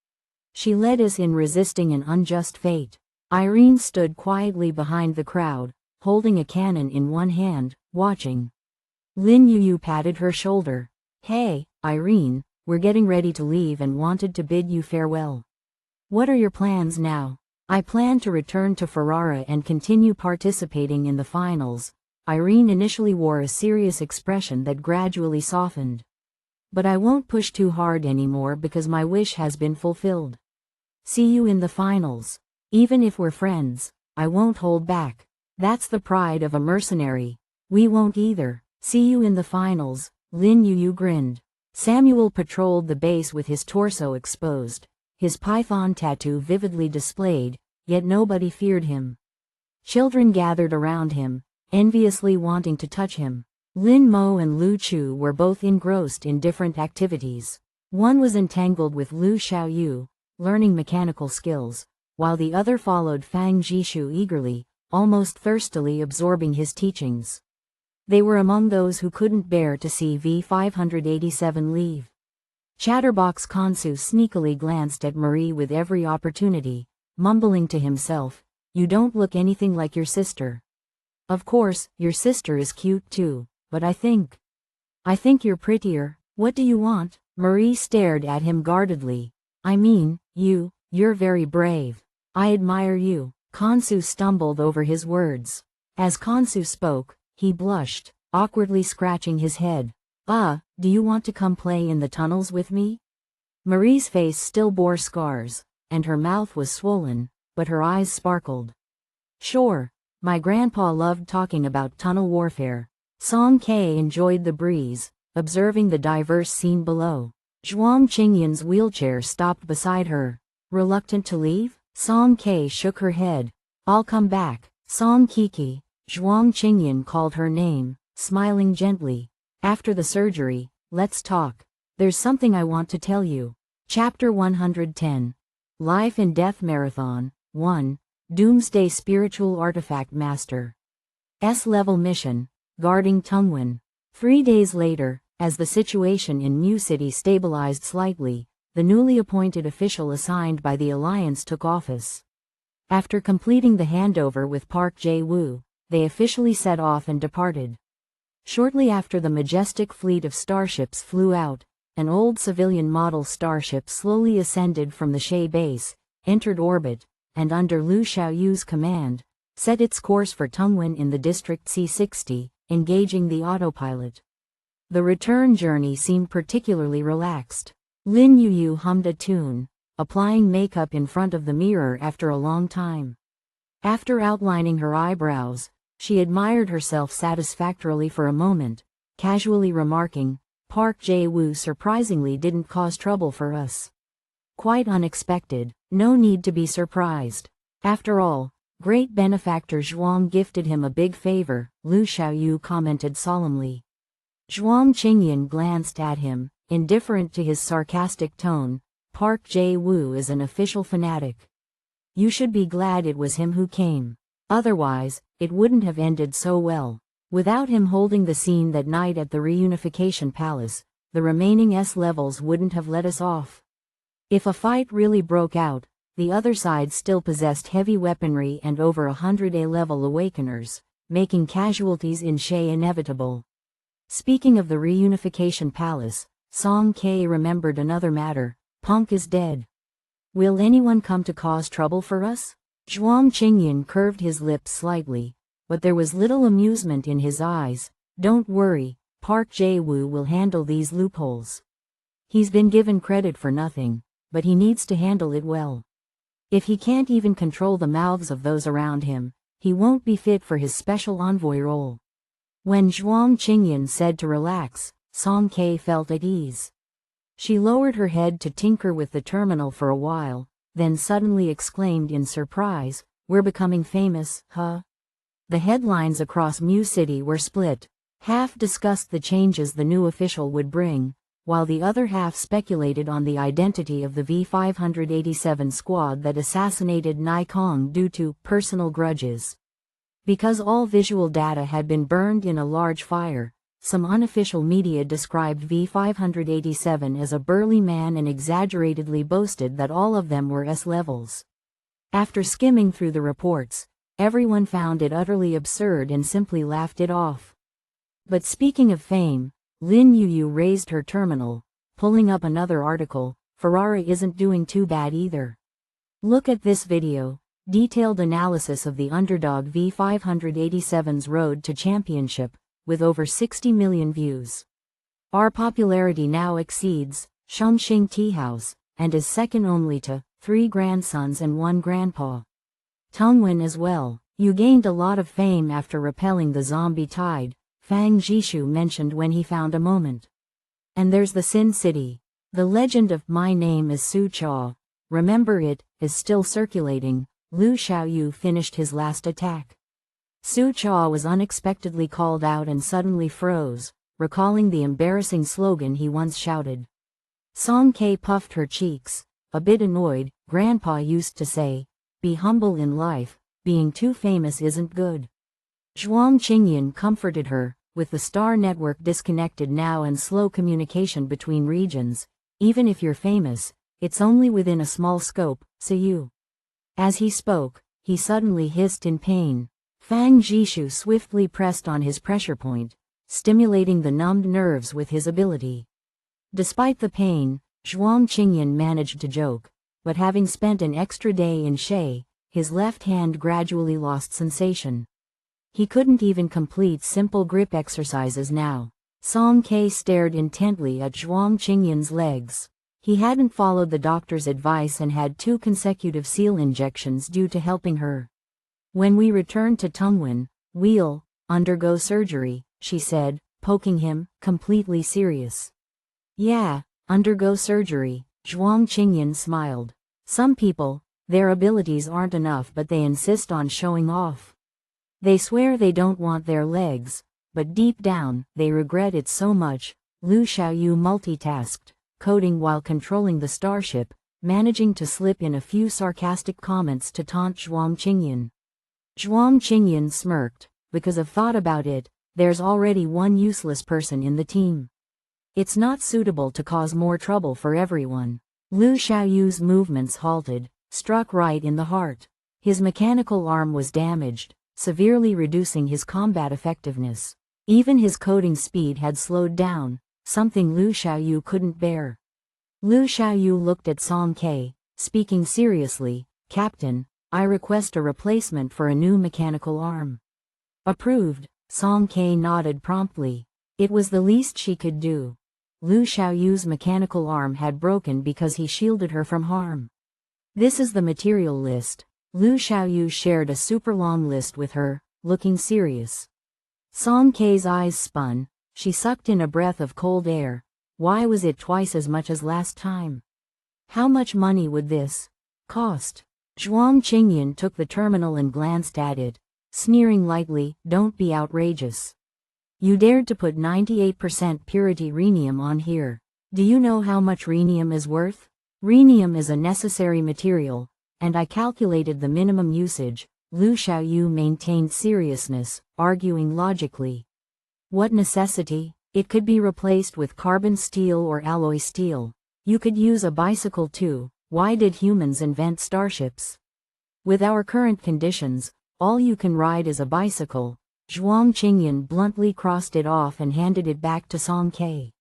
She led us in resisting an unjust fate." Irene stood quietly behind the crowd, holding a cannon in one hand, watching. Lin Yu patted her shoulder. "Hey, Irene, we're getting ready to leave and wanted to bid you farewell. What are your plans now?" "I plan to return to Ferrara and continue participating in the finals," Irene initially wore a serious expression that gradually softened. But I won't push too hard anymore because my wish has been fulfilled. See you in the finals. Even if we're friends, I won't hold back. That's the pride of a mercenary. We won't either. See you in the finals, Lin Yu grinned. Samuel patrolled the base with his torso exposed, his python tattoo vividly displayed, yet nobody feared him. Children gathered around him, enviously wanting to touch him. Lin Mo and Lu Chu were both engrossed in different activities. One was entangled with Lu Xiaoyu, learning mechanical skills, while the other followed Fang Jishu eagerly, almost thirstily absorbing his teachings. They were among those who couldn't bear to see V-587 leave. Chatterbox Khonsu sneakily glanced at Marie with every opportunity, mumbling to himself, "You don't look anything like your sister." "Of course, your sister is cute too, but I think you're prettier. What do you want?" Marie stared at him guardedly. "I mean, you're very brave. I admire you." Khonsu stumbled over his words. As Khonsu spoke, he blushed, awkwardly scratching his head. Do you want to come play in the tunnels with me?" Marie's face still bore scars, and her mouth was swollen, but her eyes sparkled. "Sure. My grandpa loved talking about tunnel warfare." Song Ke enjoyed the breeze, observing the diverse scene below. Zhuang Qingyan's wheelchair stopped beside her. "Reluctant to leave?" Song Ke shook her head. "I'll come back." Song Kiki, Zhuang Qingyan called her name, smiling gently. "After the surgery, let's talk. There's something I want to tell you." Chapter 110. Life and Death Marathon, 1, Doomsday Spiritual Artifact Master. S-level mission, guarding Tungwen. 3 days later, as the situation in Mu City stabilized slightly, the newly appointed official assigned by the Alliance took office. After completing the handover with Park Jae-woo, they officially set off and departed. Shortly after the majestic fleet of starships flew out, an old civilian model starship slowly ascended from the Shea base, entered orbit, and under Lu Xiaoyu's command, set its course for Tungwen in the District C60, engaging the autopilot. The return journey seemed particularly relaxed. Lin Yu hummed a tune, applying makeup in front of the mirror after a long time. After outlining her eyebrows, she admired herself satisfactorily for a moment, casually remarking, "Park Jae-woo surprisingly didn't cause trouble for us." Quite unexpected, no need to be surprised. After all, great benefactor Zhuang gifted him a big favor, Lu Xiaoyu commented solemnly. Zhuang Qingyan glanced at him, indifferent to his sarcastic tone. "Park Jae-woo is an official fanatic. You should be glad it was him who came. Otherwise, it wouldn't have ended so well." Without him holding the scene that night at the Reunification Palace, the remaining S-levels wouldn't have let us off. If a fight really broke out, the other side still possessed heavy weaponry and over 100 A-level awakeners, making casualties in Shea inevitable. Speaking of the Reunification Palace, Song Ke remembered another matter. Punk is dead. Will anyone come to cause trouble for us? Zhuang Qingyan curved his lips slightly, but there was little amusement in his eyes. "Don't worry, Park Jae-woo will handle these loopholes. He's been given credit for nothing, but he needs to handle it well. If he can't even control the mouths of those around him, he won't be fit for his special envoy role." When Zhuang Qingyan said to relax, Song Ke felt at ease. She lowered her head to tinker with the terminal for a while, then suddenly exclaimed in surprise, "We're becoming famous, huh?" The headlines across Mu City were split. Half discussed the changes the new official would bring, while the other half speculated on the identity of the V-587 squad that assassinated Nai Kong due to personal grudges. Because all visual data had been burned in a large fire, some unofficial media described V-587 as a burly man and exaggeratedly boasted that all of them were S-levels. After skimming through the reports, everyone found it utterly absurd and simply laughed it off. But speaking of fame, Lin Yu raised her terminal, pulling up another article. "Ferrari isn't doing too bad either. Look at this video. detailed analysis of the underdog V587's road to championship, with over 60 million views. Our popularity now exceeds Shengxing Tea House, and is second only to 3 grandsons and 1 grandpa. Tongwen as well. You gained a lot of fame after repelling the zombie tide, Fang Jishu mentioned when he found a moment. And there's the Sin City. The legend of My Name is Su Cha, remember it, is still circulating. Lu Xiaoyu finished his last attack. Su Cha was unexpectedly called out and suddenly froze, recalling the embarrassing slogan he once shouted. Song Ke puffed her cheeks, a bit annoyed. Grandpa used to say, "Be humble in life, being too famous isn't good." Zhuang Qingyan comforted her, with the star network disconnected now and slow communication between regions. Even if you're famous, it's only within a small scope, so you. As he spoke, he suddenly hissed in pain. Fang Jishu swiftly pressed on his pressure point, stimulating the numbed nerves with his ability. Despite the pain, Zhuang Qingyan managed to joke, but having spent an extra day in Shay, his left hand gradually lost sensation. He couldn't even complete simple grip exercises now. Song Ke stared intently at Zhuang Qingyan's legs. He hadn't followed the doctor's advice and had 2 consecutive seal injections due to helping her. When we returned to Tongwen, we'll undergo surgery, she said, poking him, completely serious. Yeah, undergo surgery, Zhuang Qingyan smiled. Some people, their abilities aren't enough but they insist on showing off. They swear they don't want their legs, but deep down, they regret it so much. Lu Xiaoyu multitasked, coding while controlling the starship, managing to slip in a few sarcastic comments to taunt Zhuang Qingyan. Zhuang Qingyan smirked, because I've thought about it, there's already one useless person in the team. It's not suitable to cause more trouble for everyone. Lu Xiaoyu's movements halted, struck right in the heart. His mechanical arm was damaged, severely reducing his combat effectiveness. Even his coding speed had slowed down, something Lu Xiaoyu couldn't bear. Lu Xiaoyu looked at Song Ke, speaking seriously, "Captain, I request a replacement for a new mechanical arm." Approved, Song Ke nodded promptly. It was the least she could do. Lu Xiaoyu's mechanical arm had broken because he shielded her from harm. This is the material list. Lu Xiaoyu shared a super long list with her, looking serious. Song Ke's eyes spun. She sucked in a breath of cold air. Why was it twice as much as last time? How much money would this cost? Zhuang Qingyan took the terminal and glanced at it, sneering lightly, "Don't be outrageous. You dared to put 98% purity rhenium on here. Do you know how much rhenium is worth? Rhenium is a necessary material, and I calculated the minimum usage." Lu Xiaoyu maintained seriousness, arguing logically. What necessity? It could be replaced with carbon steel or alloy steel. You could use a bicycle too. Why did humans invent starships? With our current conditions, all you can ride is a bicycle. Zhuang Qingyan bluntly crossed it off and handed it back to Song Ke.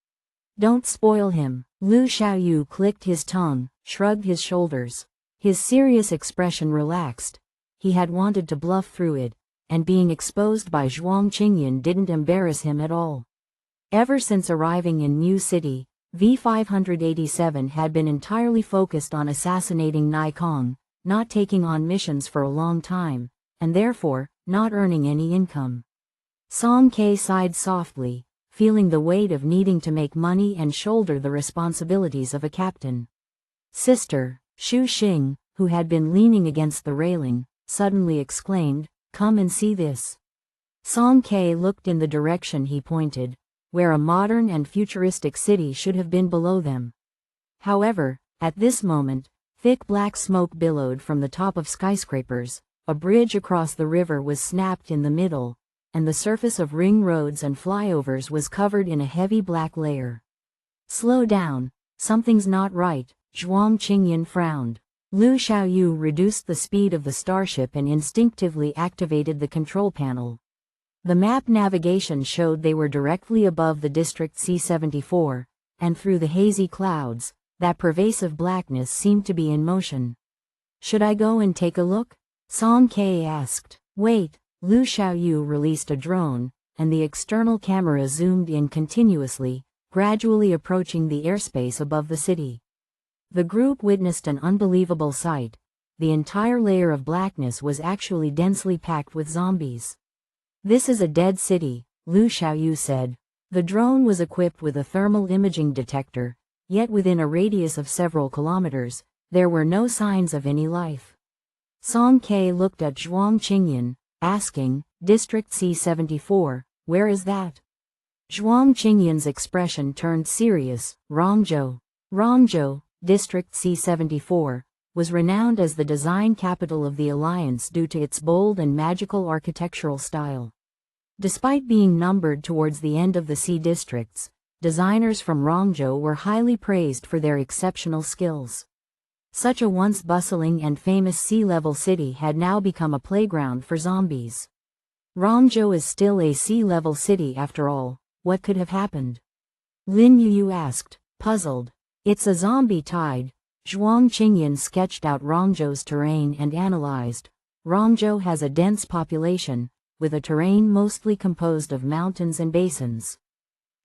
Don't spoil him. Lu Xiaoyu clicked his tongue, shrugged his shoulders. His serious expression relaxed. He had wanted to bluff through it, and being exposed by Zhuang Qingyan didn't embarrass him at all. Ever since arriving in New City, V587 had been entirely focused on assassinating Nikong, not taking on missions for a long time, and therefore, not earning any income. Song Ke sighed softly, feeling the weight of needing to make money and shoulder the responsibilities of a captain. Sister, Xu Xing, who had been leaning against the railing, suddenly exclaimed, "Come and see this." Song Ke looked in the direction he pointed, where a modern and futuristic city should have been below them. However, at this moment, thick black smoke billowed from the top of skyscrapers, a bridge across the river was snapped in the middle, and the surface of ring roads and flyovers was covered in a heavy black layer. Slow down, something's not right, Zhuang Qingyan frowned. Lu Xiaoyu reduced the speed of the starship and instinctively activated the control panel. The map navigation showed they were directly above the district C-74, and through the hazy clouds, that pervasive blackness seemed to be in motion. Should I go and take a look? Song K asked. Wait, Lu Xiaoyu released a drone, and the external camera zoomed in continuously, gradually approaching the airspace above the city. The group witnessed an unbelievable sight. The entire layer of blackness was actually densely packed with zombies. This is a dead city, Lu Xiaoyu said. The drone was equipped with a thermal imaging detector, yet within a radius of several kilometers, there were no signs of any life. Song K looked at Zhuang Qingyan, asking, District C-74, where is that? Zhuang Qingyan's expression turned serious. Rongzhou. Rongzhou, District C-74, was renowned as the design capital of the Alliance due to its bold and magical architectural style. Despite being numbered towards the end of the C districts, designers from Rongzhou were highly praised for their exceptional skills. Such a once bustling and famous sea-level city had now become a playground for zombies. Rongzhou is still a sea-level city after all. What could have happened? Lin Yu asked, puzzled. It's a zombie tide. Zhuang Qingyan sketched out Rongzhou's terrain and analyzed. Rongzhou has a dense population, with a terrain mostly composed of mountains and basins.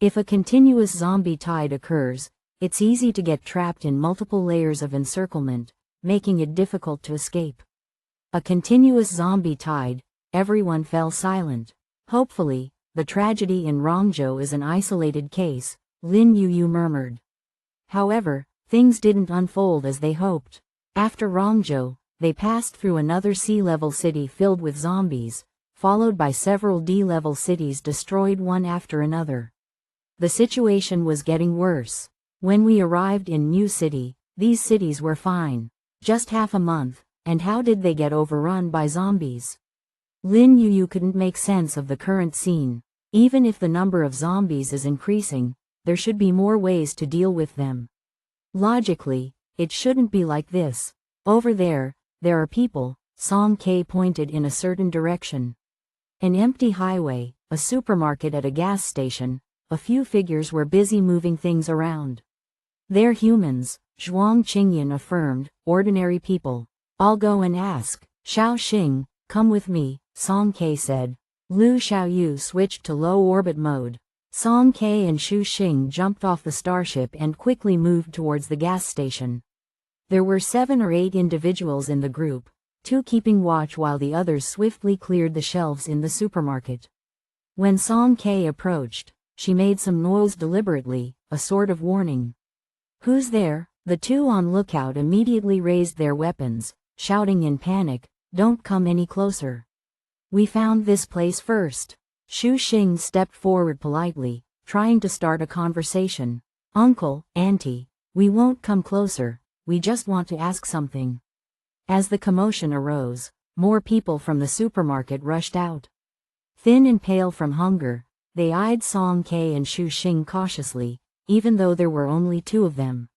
If a continuous zombie tide occurs, it's easy to get trapped in multiple layers of encirclement, making it difficult to escape. A continuous zombie tide, everyone fell silent. Hopefully, the tragedy in Rongzhou is an isolated case, Lin Yu murmured. However, things didn't unfold as they hoped. After Rongzhou, they passed through another sea-level city filled with zombies, followed by several D-level cities destroyed one after another. The situation was getting worse. When we arrived in New City, these cities were fine. Just half a month, and how did they get overrun by zombies? Lin Yu couldn't make sense of the current scene. Even if the number of zombies is increasing, there should be more ways to deal with them. Logically, it shouldn't be like this. Over there are people. Song K pointed in a certain direction. An empty highway, a supermarket at a gas station, a few figures were busy moving things around. They're humans, Zhuang Qingyan affirmed, ordinary people. I'll go and ask. Xiao Xing, come with me, Song K said. Lu Xiaoyu switched to low orbit mode. Song K and Xu Xing jumped off the starship and quickly moved towards the gas station. There were 7 or 8 individuals in the group, 2 keeping watch while the others swiftly cleared the shelves in the supermarket. When Song K approached, she made some noise deliberately, a sort of warning. Who's there? The 2 on lookout immediately raised their weapons, shouting in panic, don't come any closer. We found this place first. Xu Xing stepped forward politely, trying to start a conversation. Uncle, Auntie, we won't come closer, we just want to ask something. As the commotion arose, more people from the supermarket rushed out. Thin and pale from hunger, they eyed Song K and Xu Xing cautiously, even though there were only 2 of them.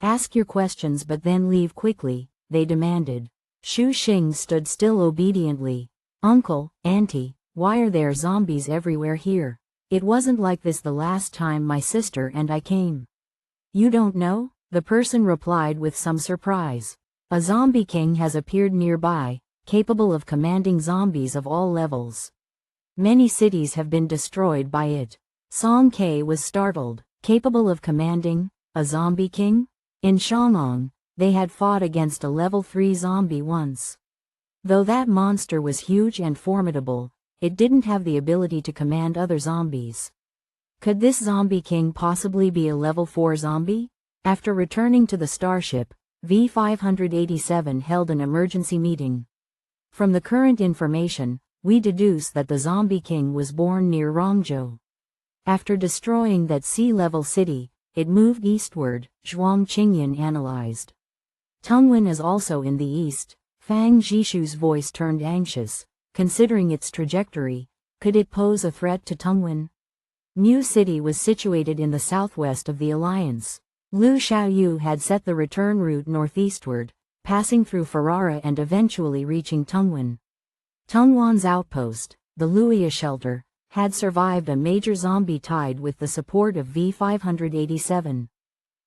Ask your questions but then leave quickly, they demanded. Xu Xing stood still obediently. Uncle, Auntie, why are there zombies everywhere here? It wasn't like this the last time my sister and I came. You don't know? The person replied with some surprise. A zombie king has appeared nearby, capable of commanding zombies of all levels. Many cities have been destroyed by it. Song K was startled. Capable of commanding a zombie king? In Shanghong, they had fought against a level 3 zombie once. Though that monster was huge and formidable, it didn't have the ability to command other zombies. Could this zombie king possibly be a level 4 zombie? After returning to the starship, V-587 held an emergency meeting. From the current information, we deduce that the zombie king was born near Rongzhou. After destroying that sea-level city, it moved eastward, Zhuang Qingyan analyzed. Tungwen is also in the east. Fang Jishu's voice turned anxious. Considering its trajectory, could it pose a threat to Tungwen? New City was situated in the southwest of the Alliance. Lu Xiaoyu had set the return route northeastward, passing through Ferrara and eventually reaching Tungwen. Tungwan's outpost, the Luia shelter, had survived a major zombie tide with the support of V-587.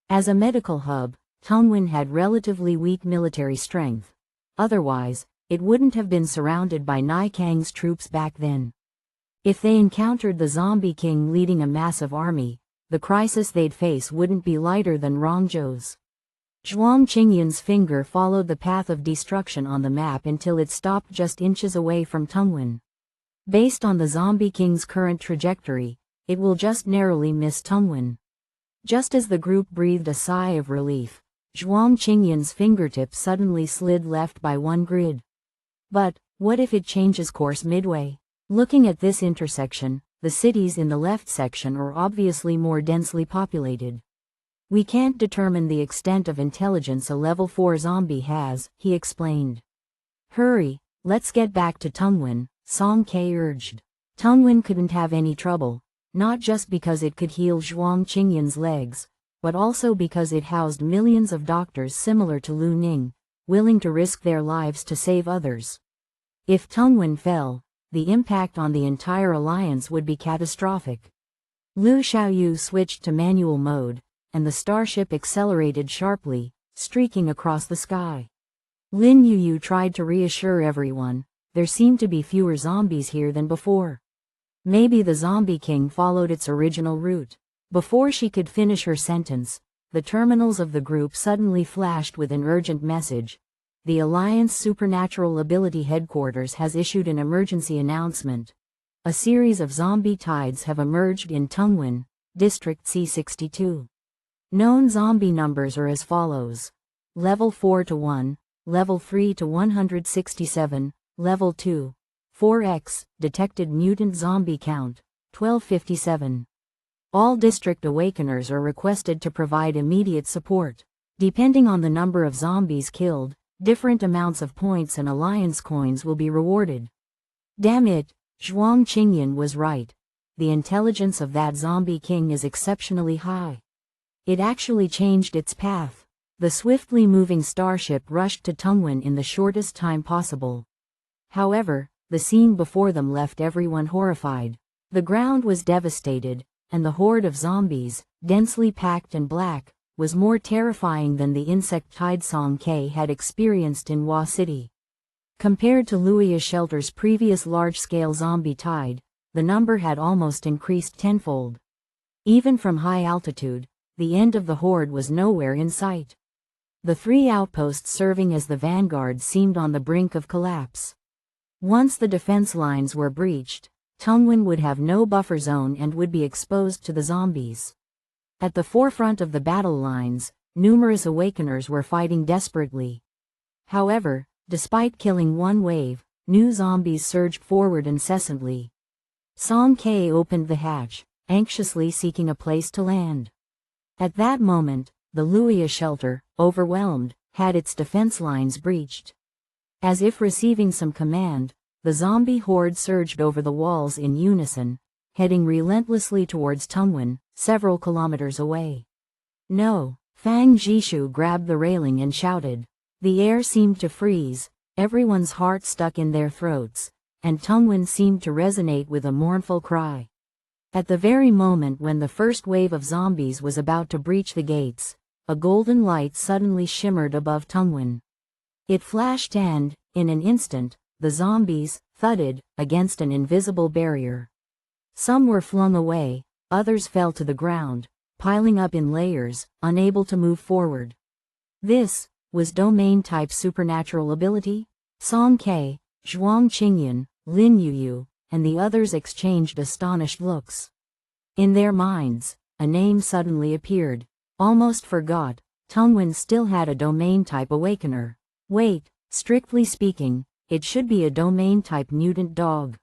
As a medical hub, Tungwen had relatively weak military strength. Otherwise, it wouldn't have been surrounded by Nikang's troops back then. If they encountered the zombie king leading a massive army, the crisis they'd face wouldn't be lighter than Rongzhou's. Zhuang Qingyan's finger followed the path of destruction on the map until it stopped just inches away from Tungwen. Based on the zombie king's current trajectory, it will just narrowly miss Tungwen. Just as the group breathed a sigh of relief, Zhuang Qingyan's fingertip suddenly slid left by one grid. But what if it changes course midway? Looking at this intersection, the cities in the left section are obviously more densely populated. We can't determine the extent of intelligence a level 4 zombie has, he explained. Hurry, let's get back to Tungwen, Song Ke urged. Tungwen couldn't have any trouble, not just because it could heal Zhuang Qingyan's legs, but also because it housed millions of doctors similar to Lu Ning, willing to risk their lives to save others. If Tungwen fell, the impact on the entire alliance would be catastrophic. Lu Xiaoyu switched to manual mode, and the starship accelerated sharply, streaking across the sky. Lin Yuyu tried to reassure everyone, there seemed to be fewer zombies here than before. Maybe the Zombie King followed its original route. Before she could finish her sentence, the terminals of the group suddenly flashed with an urgent message. The Alliance Supernatural Ability Headquarters has issued an emergency announcement. A series of zombie tides have emerged in Tungwen, District C62. Known zombie numbers are as follows. Level 4 to 1, Level 3 to 167, Level 2. 4x, detected mutant zombie count, 1257. All District Awakeners are requested to provide immediate support. Depending on the number of zombies killed, different amounts of points and alliance coins will be rewarded. Damn it, Zhuang Qingyan was right. The intelligence of that zombie king is exceptionally high. It actually changed its path. The swiftly moving starship rushed to Tungwen in the shortest time possible. However, the scene before them left everyone horrified. The ground was devastated, and the horde of zombies, densely packed and black, was more terrifying than the insect tide Song Ke had experienced in Hua City. Compared to Luia Shelter's previous large-scale zombie tide, the number had almost increased tenfold. Even from high altitude, the end of the horde was nowhere in sight. The three outposts serving as the vanguard seemed on the brink of collapse. Once the defense lines were breached, Tungwen would have no buffer zone and would be exposed to the zombies. At the forefront of the battle lines, numerous Awakeners were fighting desperately. However, despite killing one wave, new zombies surged forward incessantly. Song Ke opened the hatch, anxiously seeking a place to land. At that moment, the Luia shelter, overwhelmed, had its defense lines breached. As if receiving some command, the zombie horde surged over the walls in unison, heading relentlessly towards Tungwen, several kilometers away. No! Fang Jishu grabbed the railing and shouted. The air seemed to freeze, everyone's heart stuck in their throats, and Tungwen seemed to resonate with a mournful cry. At the very moment when the first wave of zombies was about to breach the gates, a golden light suddenly shimmered above Tungwen. It flashed and, in an instant, the zombies thudded against an invisible barrier. Some were flung away, others fell to the ground, piling up in layers, unable to move forward. This was domain-type supernatural ability? Song Ke, Zhuang Qingyan, Lin Yuyu, and the others exchanged astonished looks. In their minds, a name suddenly appeared. Almost forgot, Tungwen still had a domain-type Awakener. Wait, strictly speaking, it should be a domain-type mutant dog.